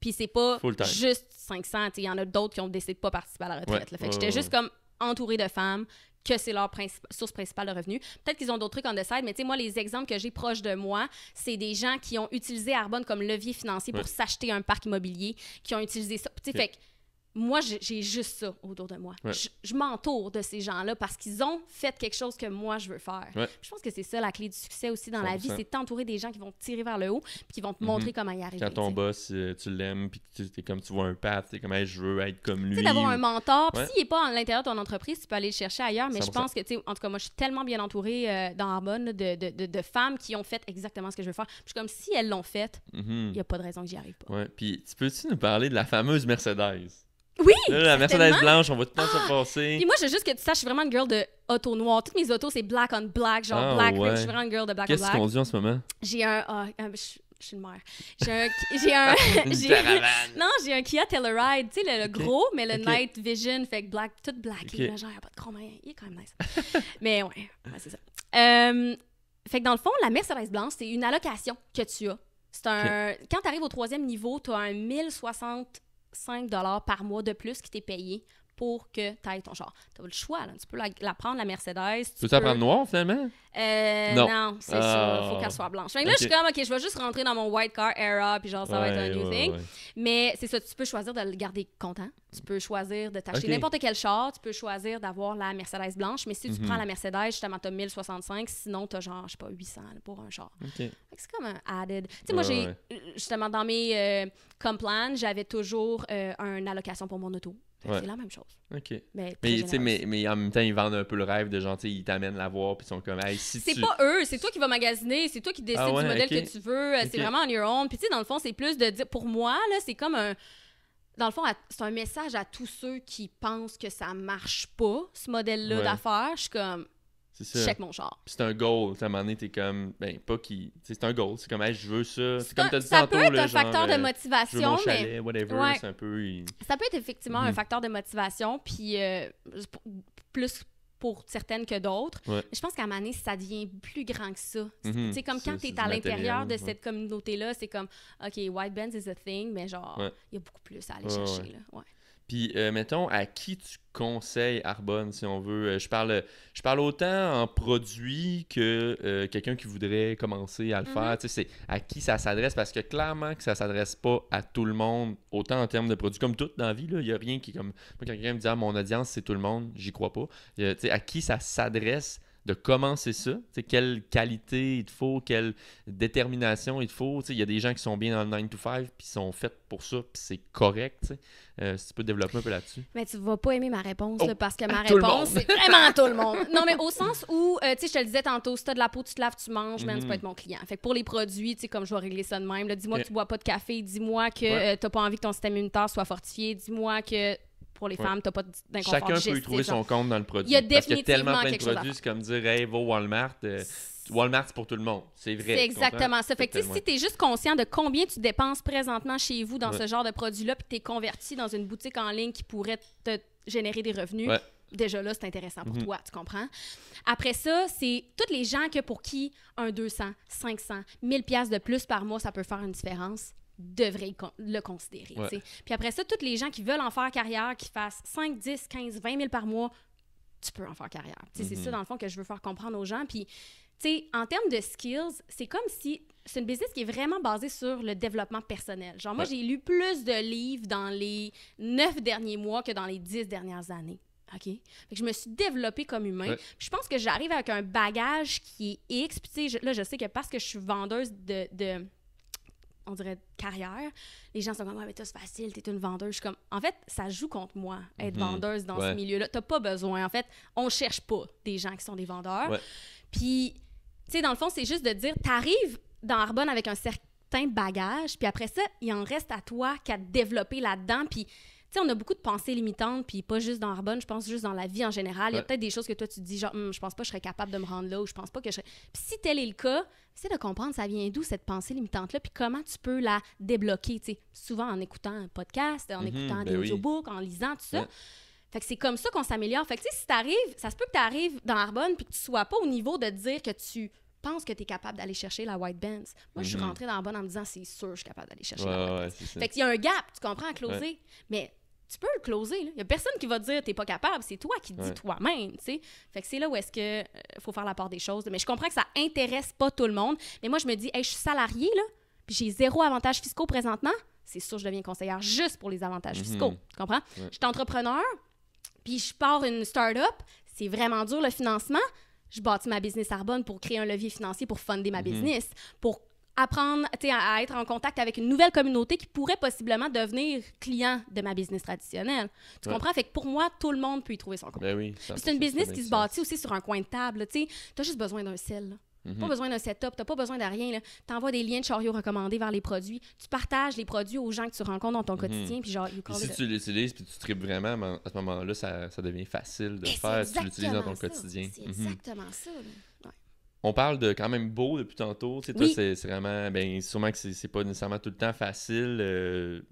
Puis c'est pas Full time. juste 500. Il y en a d'autres qui ont décidé de pas participer à la retraite. Ouais. Là. Fait que j'étais juste comme entourée de femmes que c'est leur source principale de revenus. Peut-être qu'ils ont d'autres trucs on the side, mais tu sais, moi, les exemples que j'ai proches de moi, c'est des gens qui ont utilisé Arbonne comme levier financier pour s'acheter un parc immobilier, qui ont utilisé ça. Tu sais, fait que moi, j'ai juste ça autour de moi. Ouais. Je m'entoure de ces gens-là parce qu'ils ont fait quelque chose que moi, je veux faire. Ouais. Je pense que c'est ça la clé du succès aussi dans la vie, 100%. c'est de t'entourer des gens qui vont te tirer vers le haut puis qui vont te montrer comment y arriver. Quand ton t'sais. boss, tu l'aimes, puis t'es comme tu vois un path, t'es comme hey, je veux être comme lui. Tu sais, d'avoir un mentor. Puis Ouais. s'il n'est pas à l'intérieur de ton entreprise, tu peux aller le chercher ailleurs. Mais 100%. je pense que, tu sais, en tout cas, moi, je suis tellement bien entourée dans Arbonne là, de femmes qui ont fait exactement ce que je veux faire. Puis je suis comme, si elles l'ont fait, il n'y a pas de raison que j'y arrive pas. Ouais. Puis peux-tu nous parler de la fameuse Mercedes? Oui! Là, la Mercedes certainement. blanche, on va tout le temps se passer. Puis moi, je veux juste que tu saches, je suis vraiment une girl de auto noire. Toutes mes autos, c'est black on black, genre Ah, black. ouais. Je suis vraiment une girl de black on Qu'est-ce que tu black. conduis en ce moment? J'ai je suis une mère. J'ai un... Une caravane. Non, j'ai un Kia Telluride, tu sais, le gros, mais le Ok. Night Vision, fait que black, tout blacké, Ok. là, genre, il n'y a pas de chrome, il est quand même nice. Mais ouais, c'est ça. Fait que dans le fond, la Mercedes blanche, c'est une allocation que tu as. C'est un... Quand tu arrives au 3e niveau, tu as un 1065 $ par mois de plus qui t'est payé pour que tu ailles ton char. Tu as le choix, là. Tu peux la prendre, la Mercedes. Tu veux t'en prendre noir, finalement? Non, Non. c'est ça. Faut qu'elle soit blanche. Fait que là, je suis comme, OK, je vais juste rentrer dans mon white car era, puis genre, ça va être un new thing. Ouais. Mais c'est ça, tu peux choisir de le garder content. Tu peux choisir de t'acheter Ok. n'importe quel char. Tu peux choisir d'avoir la Mercedes blanche. Mais si tu prends la Mercedes, justement, t'as 1065. Sinon, t'as genre, je sais pas, 800 là, pour un char. OK. Fait que c'est comme un added. Tu sais, moi, j'ai, justement, dans mes Complan, j'avais toujours une allocation pour mon auto. Fait que Ouais. c'est la même chose. OK. Mais, Mais, tu sais, mais en même temps, ils vendent un peu le rêve de genre, tu sais, ils t'amènent la voir, puis ils sont comme, hey, si c'est tu... pas eux, c'est toi qui vas magasiner, c'est toi qui décides Ah ouais, du modèle ok. que tu veux, c'est Ok. vraiment on your own. Puis tu sais, dans le fond, c'est plus de dire, pour moi, là, c'est comme un... Dans le fond, c'est un message à tous ceux qui pensent que ça marche pas, ce modèle-là Ouais. d'affaires. Je suis comme, C'est ça. check mon char. Puis c'est un goal. À un moment donné, t'es comme, ben, pas qui. C'est un goal. C'est comme, hey, je veux ça. C'est comme t'as dit Ça tantôt, peut être là, un facteur genre, de je veux motivation, mon mais chalet, whatever. Ouais. C'est un peu. ça peut être effectivement un facteur de motivation, puis plus pour certaines que d'autres. Ouais. Je pense qu'à un moment donné, ça devient plus grand que ça. Mhm. C'est comme quand C'est tu du es à l'intérieur de matériel, cette communauté-là, c'est comme, OK, white bands is a thing, mais genre, il Ouais. y a beaucoup plus à aller Ouais, chercher. ouais. Là. Ouais. Puis, mettons, à qui tu conseilles Arbonne, si on veut? Je parle autant en produit que quelqu'un qui voudrait commencer à le faire. Tu sais, c'est à qui ça s'adresse, parce que clairement que ça s'adresse pas à tout le monde, autant en termes de produits, comme tout dans la vie. Il n'y a rien qui est comme... Moi, quand quelqu'un me dit « Ah, mon audience, c'est tout le monde », j'y crois pas. Tu sais, à qui ça s'adresse de commencer ça, tu sais, quelle qualité il te faut, quelle détermination il te faut. Tu sais, il y a des gens qui sont bien dans le 9 to 5 puis sont faits pour ça, puis c'est correct. Tu sais. Si tu peux développer un peu là-dessus. Mais tu vas pas aimer ma réponse, Oh, là, parce que ma à tout le réponse, monde. c'est vraiment à tout le monde. Non, mais au sens où, tu sais, je te le disais tantôt, si t'as de la peau, tu te laves, tu manges, man, tu peux être mon client. Fait que pour les produits, tu sais, comme je vais régler ça de même, là, dis-moi Ok. que tu bois pas de café, dis-moi que Ouais. t'as pas envie que ton système immunitaire soit fortifié, dis-moi que pour les Ouais. femmes, t'as pas d'inconfort Chacun peut digestif, y trouver genre. son compte dans le produit. Il y a parce qu'il y a définitivement tellement plein de quelque chose à produits, faire. c'est comme dire, hey, va au Walmart. Walmart, c'est pour tout le monde. C'est vrai. C'est tu exactement comprends? ça. Fait que tu sais, tellement- si tu es juste conscient de combien tu dépenses présentement chez vous dans Ouais. ce genre de produit-là, puis tu es converti dans une boutique en ligne qui pourrait te générer des revenus, Ouais. déjà là, c'est intéressant pour Mhm. toi, tu comprends? Après ça, c'est tous les gens pour qui un 200, 500, 1000 pièces de plus par mois, ça peut faire une différence, devraient le considérer. Ouais. Tu sais. Puis après ça, tous les gens qui veulent en faire carrière, qui fassent 5, 10, 15, 20 000 par mois, tu peux en faire carrière. C'est ça, dans le fond, que je veux faire comprendre aux gens. Puis, en termes de skills, c'est comme si c'est une business qui est vraiment basée sur le développement personnel. Genre, moi, j'ai lu plus de livres dans les 9 derniers mois que dans les 10 dernières années. OK? Fait que je me suis développée comme humain. Puis je pense que j'arrive avec un bagage qui est X. Puis, là, je sais que parce que je suis vendeuse de on dirait, carrière, les gens sont comme « Ouais, mais toi, c'est facile, t'es une vendeuse. » Je suis comme, en fait, ça joue contre moi, être vendeuse dans ce milieu-là. T'as pas besoin. En fait, on cherche pas des gens qui sont des vendeurs. Puis, tu sais, dans le fond, c'est juste de dire, t'arrives dans Arbonne avec un certain bagage, puis après ça, il en reste à toi qu'à te développer là-dedans. Puis, tu sais, on a beaucoup de pensées limitantes, puis pas juste dans Arbonne, je pense juste dans la vie en général. Il y a peut-être des choses que toi, tu te dis, genre, je pense pas que je serais capable de me rendre là, ou je pense pas que je serais... Puis si tel est le cas, essaie de comprendre ça vient d'où, cette pensée limitante-là, puis comment tu peux la débloquer, tu sais, souvent en écoutant un podcast, en écoutant des audiobooks, en lisant, tout ça. Fait que c'est comme ça qu'on s'améliore. Fait que, tu sais, si t'arrives, ça se peut que t'arrives dans Arbonne, puis que tu sois pas au niveau de te dire que tu penses que tu es capable d'aller chercher la White Benz. Moi, je suis rentrée dans Arbonne en me disant, c'est sûr, je suis capable d'aller chercher la White Benz. Fait qu'il y a un gap, tu comprends, à closer. Mais tu peux le closer. Il n'y a personne qui va te dire t'es pas capable. C'est toi qui te dis toi-même. T'sais. Fait que c'est là où est-ce que faut faire la part des choses. Mais je comprends que ça intéresse pas tout le monde. Mais moi, je me dis, hey, je suis salariée, là, puis j'ai 0 avantages fiscaux présentement. C'est sûr, je deviens conseillère juste pour les avantages fiscaux. Tu comprends? Je suis entrepreneur, puis je pars une start-up. C'est vraiment dur, le financement. Je bâtis ma business Arbonne pour créer un levier financier pour funder ma business, pour apprendre à être en contact avec une nouvelle communauté qui pourrait possiblement devenir client de ma business traditionnelle. Tu comprends? Fait que pour moi, tout le monde peut y trouver son compte. Ben oui, c'est une business qui se bâtit aussi sur un coin de table. Tu as juste besoin d'un sel. Pas besoin d'un setup, t'as pas besoin de rien. Tu envoies des liens de chariot recommandés vers les produits. Tu partages les produits aux gens que tu rencontres dans ton quotidien. Puis genre, si tu l'utilises puis tu tripes vraiment, à ce moment-là, ça devient facile de faire si tu l'utilises dans ton quotidien. C'est exactement ça. On parle de quand même beau depuis tantôt. Toi, c'est vraiment... Ben, sûrement que c'est pas nécessairement tout le temps facile.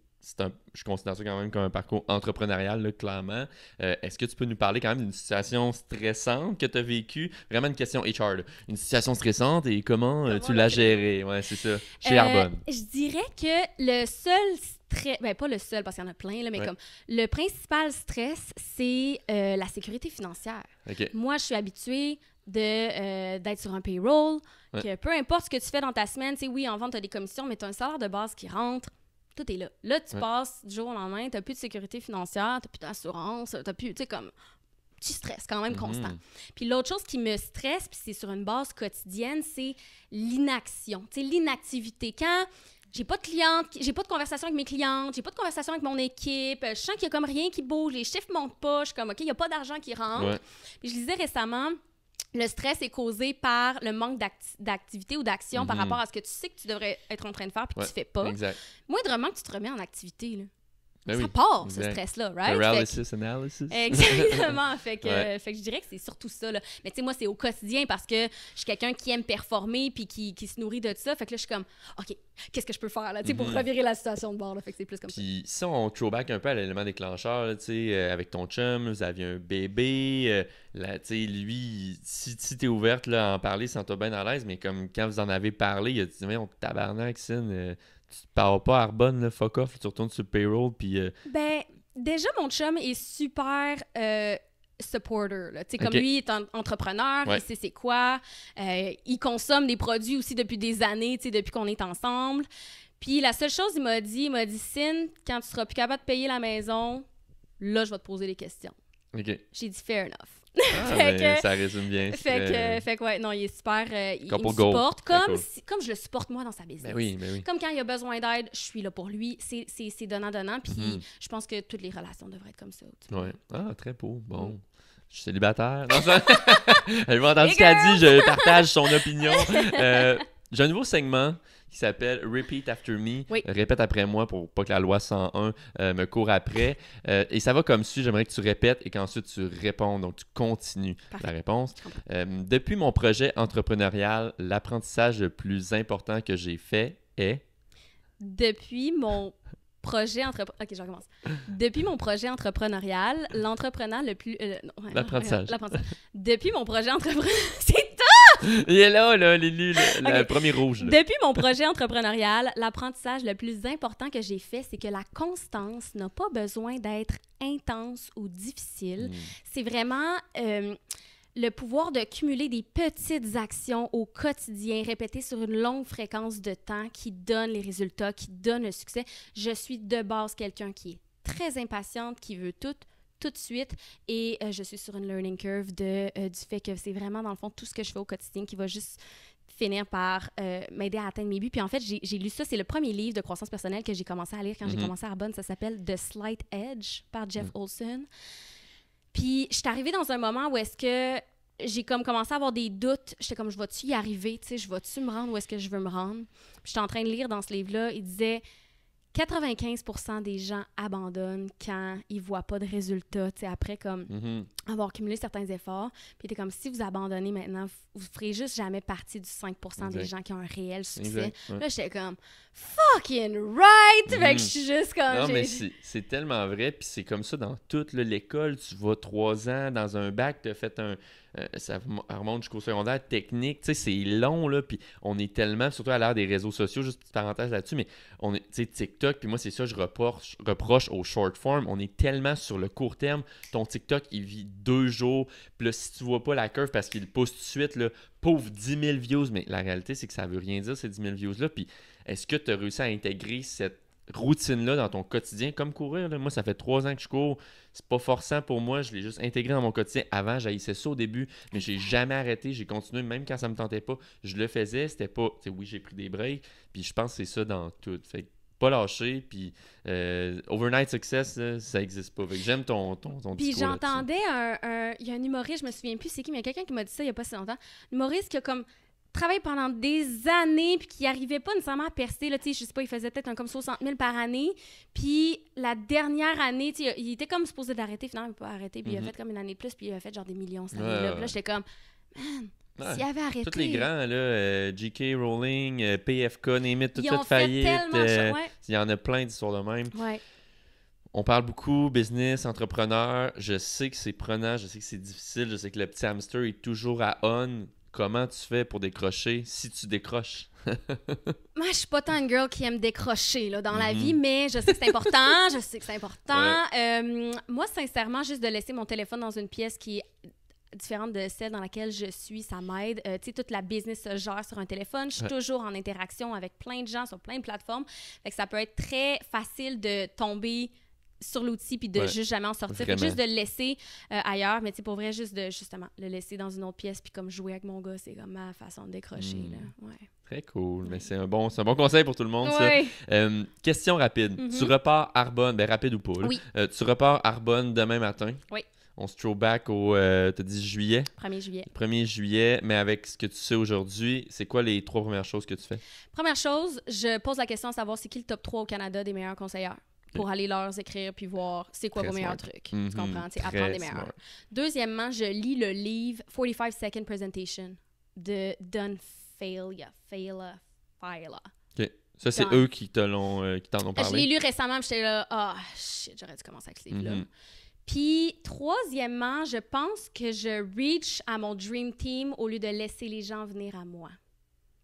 Je considère ça quand même comme un parcours entrepreneurial, là, clairement. Est-ce que tu peux nous parler quand même d'une situation stressante que tu as vécue? Vraiment une question HR, là. Une situation stressante et comment tu l'as gérée? Ouais, c'est ça. Chez Arbonne. Je dirais que le seul stress... Ben, pas le seul, parce qu'il y en a plein, là, mais comme le principal stress, c'est la sécurité financière. Okay. Moi, je suis habituée d'être sur un payroll, que peu importe ce que tu fais dans ta semaine, tu sais, oui, en vente, tu as des commissions, mais tu as un salaire de base qui rentre. Tout est là. Là, tu passes du jour au lendemain, tu n'as plus de sécurité financière, tu n'as plus d'assurance, tu n'as plus, tu sais, comme, tu stresses quand même constant. Puis l'autre chose qui me stresse, puis c'est sur une base quotidienne, c'est l'inaction, tu sais, l'inactivité. Quand j'ai pas de clientes, j'ai pas de conversation avec mes clientes, j'ai pas de conversation avec mon équipe, je sens qu'il y a comme rien qui bouge, les chiffres montent pas, je suis comme, OK, il n'y a pas d'argent qui rentre. Puis je lisais récemment, le stress est causé par le manque d'activité ou d'action par rapport à ce que tu sais que tu devrais être en train de faire puis que tu fais pas. Exact. Moindrement que tu te remets en activité, là. Ben ça part, ce stress-là, right? Paralysis analysis. Exactement. fait que je dirais que c'est surtout ça, là. Mais tu sais, moi, c'est au quotidien parce que je suis quelqu'un qui aime performer puis qui se nourrit de ça. Fait que là, je suis comme, OK, qu'est-ce que je peux faire, là, tu sais, pour revirer la situation de bord, là. Fait que c'est plus comme ça. Puis si on throwback un peu à l'élément déclencheur, tu sais, avec ton chum, vous aviez un bébé, tu sais, lui, si t'es ouverte là, à en parler, sens-toi bien à l'aise, mais comme quand vous en avez parlé, il a dit, mais on tabarnak, Sin, tu te pars pas à Arbonne, là, fuck off, tu retournes sur le payroll, puis... Ben, déjà, mon chum est super supporter, là. Tu sais, comme lui, il est entrepreneur, il sait c'est quoi, il consomme des produits aussi depuis des années, tu sais, depuis qu'on est ensemble. Puis la seule chose, il m'a dit, Sin, quand tu seras plus capable de payer la maison, là, je vais te poser des questions. OK. J'ai dit, fair enough. Ça résume bien. Fait que ouais, non, il est super. Il me supporte comme je le supporte moi dans sa business. Ben oui. Comme quand il a besoin d'aide, je suis là pour lui. C'est donnant-donnant. Puis je pense que toutes les relations devraient être comme ça. Ouais. Ah, très beau. Bon. Je suis célibataire. Avez-vous entendu ce qu'elle a dit? Je partage son opinion. J'ai un nouveau segment qui s'appelle Repeat After Me. Répète après moi pour pas que la loi 101 me court après. Et ça va comme suit. J'aimerais que tu répètes et qu'ensuite tu réponds. Donc, tu continues la réponse. Depuis mon projet entrepreneurial, l'apprentissage le plus important que j'ai fait est... Depuis mon projet entrepreneurial... OK, je recommence. Depuis mon projet entrepreneurial, l'entrepreneur le plus... l'apprentissage. Depuis mon projet entrepreneurial... C'est top! Il est là, Lulu, le premier rouge. Là. Depuis mon projet entrepreneurial, l'apprentissage le plus important que j'ai fait, c'est que la constance n'a pas besoin d'être intense ou difficile. C'est vraiment le pouvoir de cumuler des petites actions au quotidien, répétées sur une longue fréquence de temps qui donne les résultats, qui donne le succès. Je suis de base quelqu'un qui est très impatiente, qui veut tout de suite et je suis sur une learning curve du fait que c'est vraiment, dans le fond, tout ce que je fais au quotidien qui va juste finir par m'aider à atteindre mes buts. Puis en fait, j'ai lu ça. C'est le premier livre de croissance personnelle que j'ai commencé à lire quand j'ai commencé à Arbonne. Ça s'appelle « The Slight Edge » par Jeff Olson. Puis je suis arrivée dans un moment où est-ce que j'ai comme commencé à avoir des doutes. J'étais comme, je vais-tu y arriver? Tu sais, je vais-tu me rendre où est-ce que je veux me rendre? Puis j'étais en train de lire dans ce livre-là, il disait 95% des gens abandonnent quand ils voient pas de résultats, tu sais, après comme avoir cumulé certains efforts. Puis t'es comme, si vous abandonnez maintenant, vous ferez juste jamais partie du 5% des gens qui ont un réel succès. Là, j'étais comme, fucking right! Fait que je suis juste comme... Non, mais c'est tellement vrai, puis c'est comme ça dans toute l'école. Tu vas 3 ans dans un bac, t'as fait ça remonte jusqu'au secondaire technique, tu sais, c'est long, là, puis on est tellement, surtout à l'ère des réseaux sociaux, juste une petite parenthèse là-dessus, mais on est, tu sais, TikTok, puis moi, c'est ça, je reproche au short form, on est tellement sur le court terme, ton TikTok, il vit 2 jours, puis là, si tu vois pas la curve parce qu'il pousse tout de suite, là, pauvre 10 000 views, mais la réalité, c'est que ça veut rien dire, ces 10 000 views-là, puis est-ce que tu as réussi à intégrer cette routine-là dans ton quotidien, comme courir, là? Moi, ça fait 3 ans que je cours. C'est pas forçant pour moi. Je l'ai juste intégré dans mon quotidien. Avant, j'haïssais ça au début, mais j'ai jamais arrêté. J'ai continué, même quand ça me tentait pas. Je le faisais. C'était pas... Tu sais, oui, j'ai pris des breaks. Puis je pense que c'est ça dans tout. Fait que pas lâcher. Puis overnight success, là, ça n'existe pas. Fait que j'aime ton discours. Puis j'entendais il y a un humoriste, je me souviens plus c'est qui, mais il y a quelqu'un qui m'a dit ça il y a pas si longtemps. Un humoriste qui a comme travaillé pendant des années puis qui n'arrivait pas nécessairement à percer, là, je sais pas, il faisait peut-être comme 60 000 par année, puis la dernière année, il était comme supposé d'arrêter, finalement il n'a pas arrêté, puis il a fait comme une année de plus, puis il a fait genre des millions cette année-là, puis là j'étais comme, man, s'il avait arrêté... Tous les grands, là, J.K. Rowling, PFK, name it, tout ça de faillite, il y en a plein d'histoires de même. Ouais. On parle beaucoup business, entrepreneur, je sais que c'est prenant, je sais que c'est difficile, je sais que le petit hamster est toujours à on. Comment tu fais pour décrocher si tu décroches? Moi, je suis pas tant une girl qui aime décrocher là, dans la vie, mais je sais que c'est important. Moi, sincèrement, juste de laisser mon téléphone dans une pièce qui est différente de celle dans laquelle je suis, ça m'aide. Tu sais, toute la business se gère sur un téléphone. Je suis toujours en interaction avec plein de gens sur plein de plateformes. Fait que ça peut être très facile de tomber sur l'outil puis de juste jamais en sortir. Juste de le laisser ailleurs, mais tu sais, pour vrai, juste de, justement, le laisser dans une autre pièce puis comme jouer avec mon gars, c'est comme ma façon de décrocher, là. Ouais. Très cool, mais c'est un bon conseil pour tout le monde, ça. Question rapide. Tu repars Arbonne, rapide ou pas, là. Oui. Tu repars Arbonne demain matin. Oui. On se throwback au, t'as dit juillet? 1er juillet. 1er juillet, mais avec ce que tu sais aujourd'hui, c'est quoi les 3 premières choses que tu fais? Première chose, je pose la question à savoir c'est qui le top 3 au Canada des meilleurs conseillers. Pour aller leur écrire puis voir c'est quoi vos meilleurs trucs. Tu comprends? Apprendre des meilleurs. Deuxièmement, je lis le livre 45 Second Presentation de Don Failla. OK. Ça, c'est eux qui t'en ont parlé. Je l'ai lu récemment, j'étais là, shit, j'aurais dû commencer avec ce livre-là. Puis, troisièmement, je pense que je reach à mon dream team au lieu de laisser les gens venir à moi.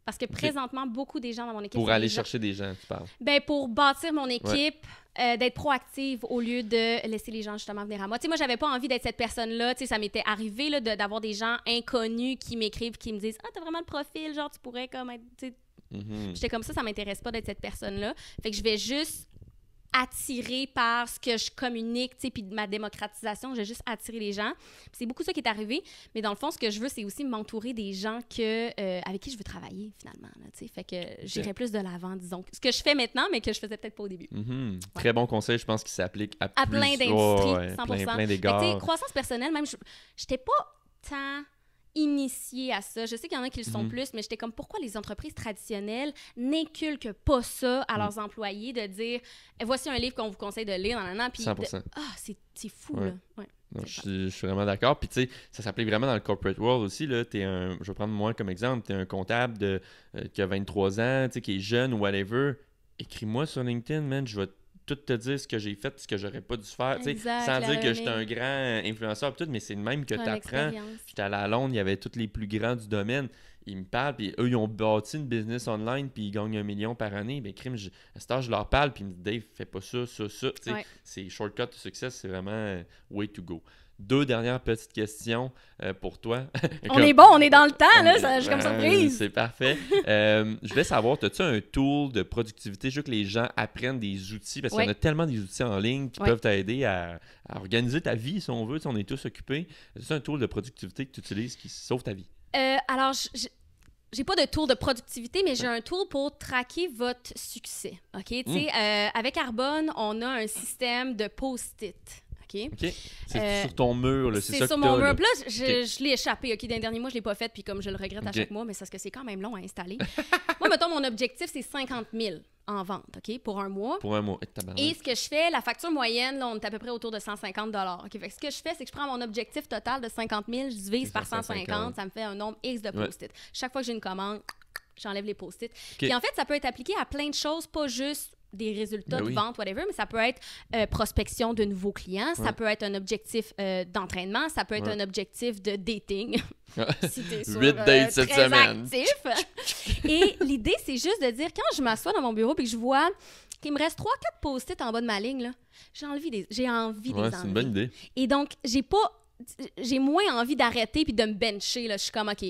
Parce que présentement, beaucoup des gens dans mon équipe... Pour aller chercher des gens, tu parles. Ben, pour bâtir mon équipe, d'être proactive au lieu de laisser les gens justement venir à moi. Tu sais, moi, j'avais pas envie d'être cette personne-là. Tu sais, ça m'était arrivé là, d'avoir des gens inconnus qui m'écrivent, qui me disent « Ah, t'as vraiment le profil, genre, tu pourrais comme être... » J'étais comme ça m'intéresse pas d'être cette personne-là. Fait que je vais juste attirée par ce que je communique, tu sais, puis de ma démocratisation, j'ai juste attiré les gens. Puis c'est beaucoup ça qui est arrivé, mais dans le fond, ce que je veux, c'est aussi m'entourer des gens avec qui je veux travailler, finalement, là, tu sais. Fait que j'irai plus de l'avant, disons. Ce que je fais maintenant, mais que je faisais peut-être pas au début. Très bon conseil, je pense qu'il s'applique à plein d'industries, 100%. Plein d'égards. Tu sais, croissance personnelle, même, j'étais pas tant initiée à ça. Je sais qu'il y en a qui le sont plus, mais j'étais comme, pourquoi les entreprises traditionnelles n'inculquent pas ça à leurs employés, de dire, voici un livre qu'on vous conseille de lire, puis 100%. C'est fou, là. Ouais. Non, je suis vraiment d'accord. Puis tu sais, ça s'applique vraiment dans le corporate world aussi. Là. Je vais prendre moi comme exemple. Tu es un comptable qui a 23 ans, qui est jeune ou whatever. Écris-moi sur LinkedIn, man. Je vais tout te dire ce que j'ai fait, ce que j'aurais pas dû faire, Exact, sans la dire que j'étais un learning. grand influenceur pis tout, mais c'est le même que Prends tu apprends. l'expérience. J'étais allé à Londres, il y avait tous les plus grands du domaine. Ils me parlent, puis eux, ils ont bâti une business online, puis ils gagnent 1 million par année. Ben, crime, à cet âge, je leur parle, puis ils me disent, Dave, fais pas ça, ça, ça. Tu sais, Ouais. c'est shortcut to success, c'est vraiment way to go. 2 dernières petites questions pour toi. On est bon, on est dans le temps, là, ça, je suis comme surprise. C'est parfait. Je voulais savoir, as-tu un tool de productivité? Je veux que les gens apprennent des outils, parce qu'il y en a tellement des outils en ligne qui peuvent t'aider à organiser ta vie, si on veut. Tu sais, on est tous occupés. As-tu un tool de productivité que tu utilises qui sauve ta vie? Alors, j'ai pas de tool de productivité, mais j'ai un tool pour traquer votre succès. OK? Tu sais, avec Arbonne, on a un système de post-it. OK? C'est sur ton mur, là. C'est ça sur que mon t'as, mur. là. Puis là, je l'ai échappé. OK? Dans les derniers mois, je l'ai pas fait, puis comme je le regrette à chaque mois, mais c'est parce que c'est quand même long à installer. Moi, mettons, mon objectif, c'est 50 000 en vente, OK? Pour un mois. Pour un mois. Et ce que je fais, la facture moyenne, là, on est à peu près autour de 150 $. OK? Fait que ce que je fais, c'est que je prends mon objectif total de 50 000, je divise par 150, ça me fait un nombre X de post-it. Chaque fois que j'ai une commande, j'enlève les post-it. Puis en fait, ça peut être appliqué à plein de choses, pas juste des résultats de vente, whatever, mais ça peut être prospection de nouveaux clients, ça peut être un objectif d'entraînement, ça peut être un objectif de dating. Si t'es sur, 8 dates cette très semaine. actif. Et l'idée, c'est juste de dire, quand je m'assois dans mon bureau et que je vois qu'il me reste 3-4 post-it en bas de ma ligne, là, j'ai envie de les enlever. C'est une bonne idée. Et donc, j'ai moins envie d'arrêter puis de me bencher. Là. Je suis comme, OK,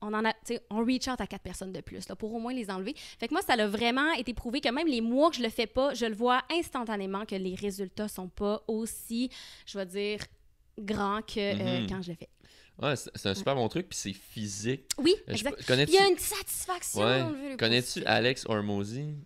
on reach out à 4 personnes de plus là, pour au moins les enlever. Fait que moi, ça a vraiment été prouvé que même les mois que je le fais pas, je le vois instantanément que les résultats sont pas aussi, je vais dire, grands que quand je le fais. Ouais, c'est un super bon truc, puis c'est physique. Oui, exact. Il y a une satisfaction. Ouais. Connais-tu Alex Hormozy?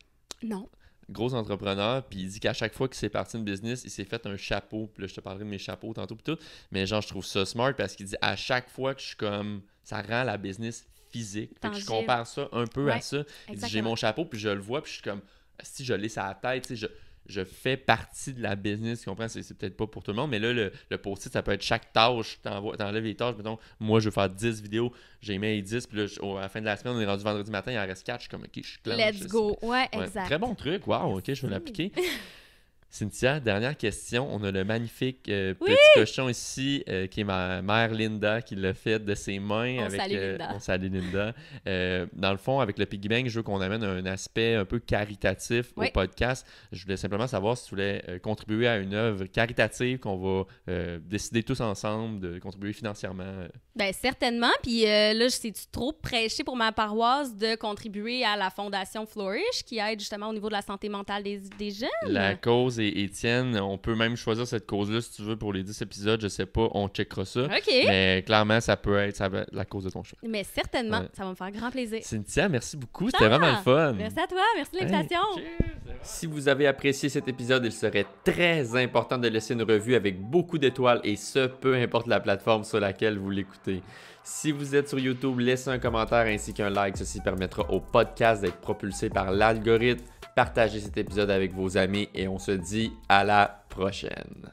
Non. Gros entrepreneur, puis il dit qu'à chaque fois qu'il s'est parti une business, il s'est fait un chapeau. Puis là, je te parlerai de mes chapeaux tantôt, puis tout. Mais genre, je trouve ça smart parce qu'il dit à chaque fois que je suis comme. Ça rend la business physique. Fait que je compare ça un peu à ça. Il dit, j'ai mon chapeau, puis je le vois, puis je suis comme. Si je l'ai sur la tête, tu sais, je fais partie de la business, tu comprends? C'est peut-être pas pour tout le monde, mais là, le post-it, ça peut être chaque tâche. T'enlèves les tâches. Mettons, moi, je veux faire 10 vidéos, j'ai mis les 10, puis là, à la fin de la semaine, on est rendu vendredi matin, il en reste 4. Je suis comme, OK, je suis clenche. Let's go. Ouais, exact. Très bon truc. Wow, OK, je vais l'appliquer. Cynthia, dernière question. On a le magnifique petit cochon ici qui est ma mère Linda qui l'a fait de ses mains. On salue Linda. Dans le fond, avec le Piggy Bank, je veux qu'on amène un aspect un peu caritatif au podcast. Je voulais simplement savoir si tu voulais contribuer à une œuvre caritative qu'on va décider tous ensemble de contribuer financièrement. Bien, certainement. Puis là, c'est-tu trop prêché pour ma paroisse de contribuer à la Fondation Flourish qui aide justement au niveau de la santé mentale des jeunes? La cause Étienne, on peut même choisir cette cause-là si tu veux pour les 10 épisodes, je sais pas, on checkera ça. OK. Mais clairement, ça peut être la cause de ton choix. Mais certainement, ça va me faire grand plaisir. Cynthia, merci beaucoup, c'était vraiment le fun. Merci à toi, merci de l'invitation. Si vous avez apprécié cet épisode, il serait très important de laisser une revue avec beaucoup d'étoiles et ce, peu importe la plateforme sur laquelle vous l'écoutez. Si vous êtes sur YouTube, laissez un commentaire ainsi qu'un like. Ceci permettra au podcast d'être propulsé par l'algorithme. Partagez cet épisode avec vos amis et on se dit à la prochaine.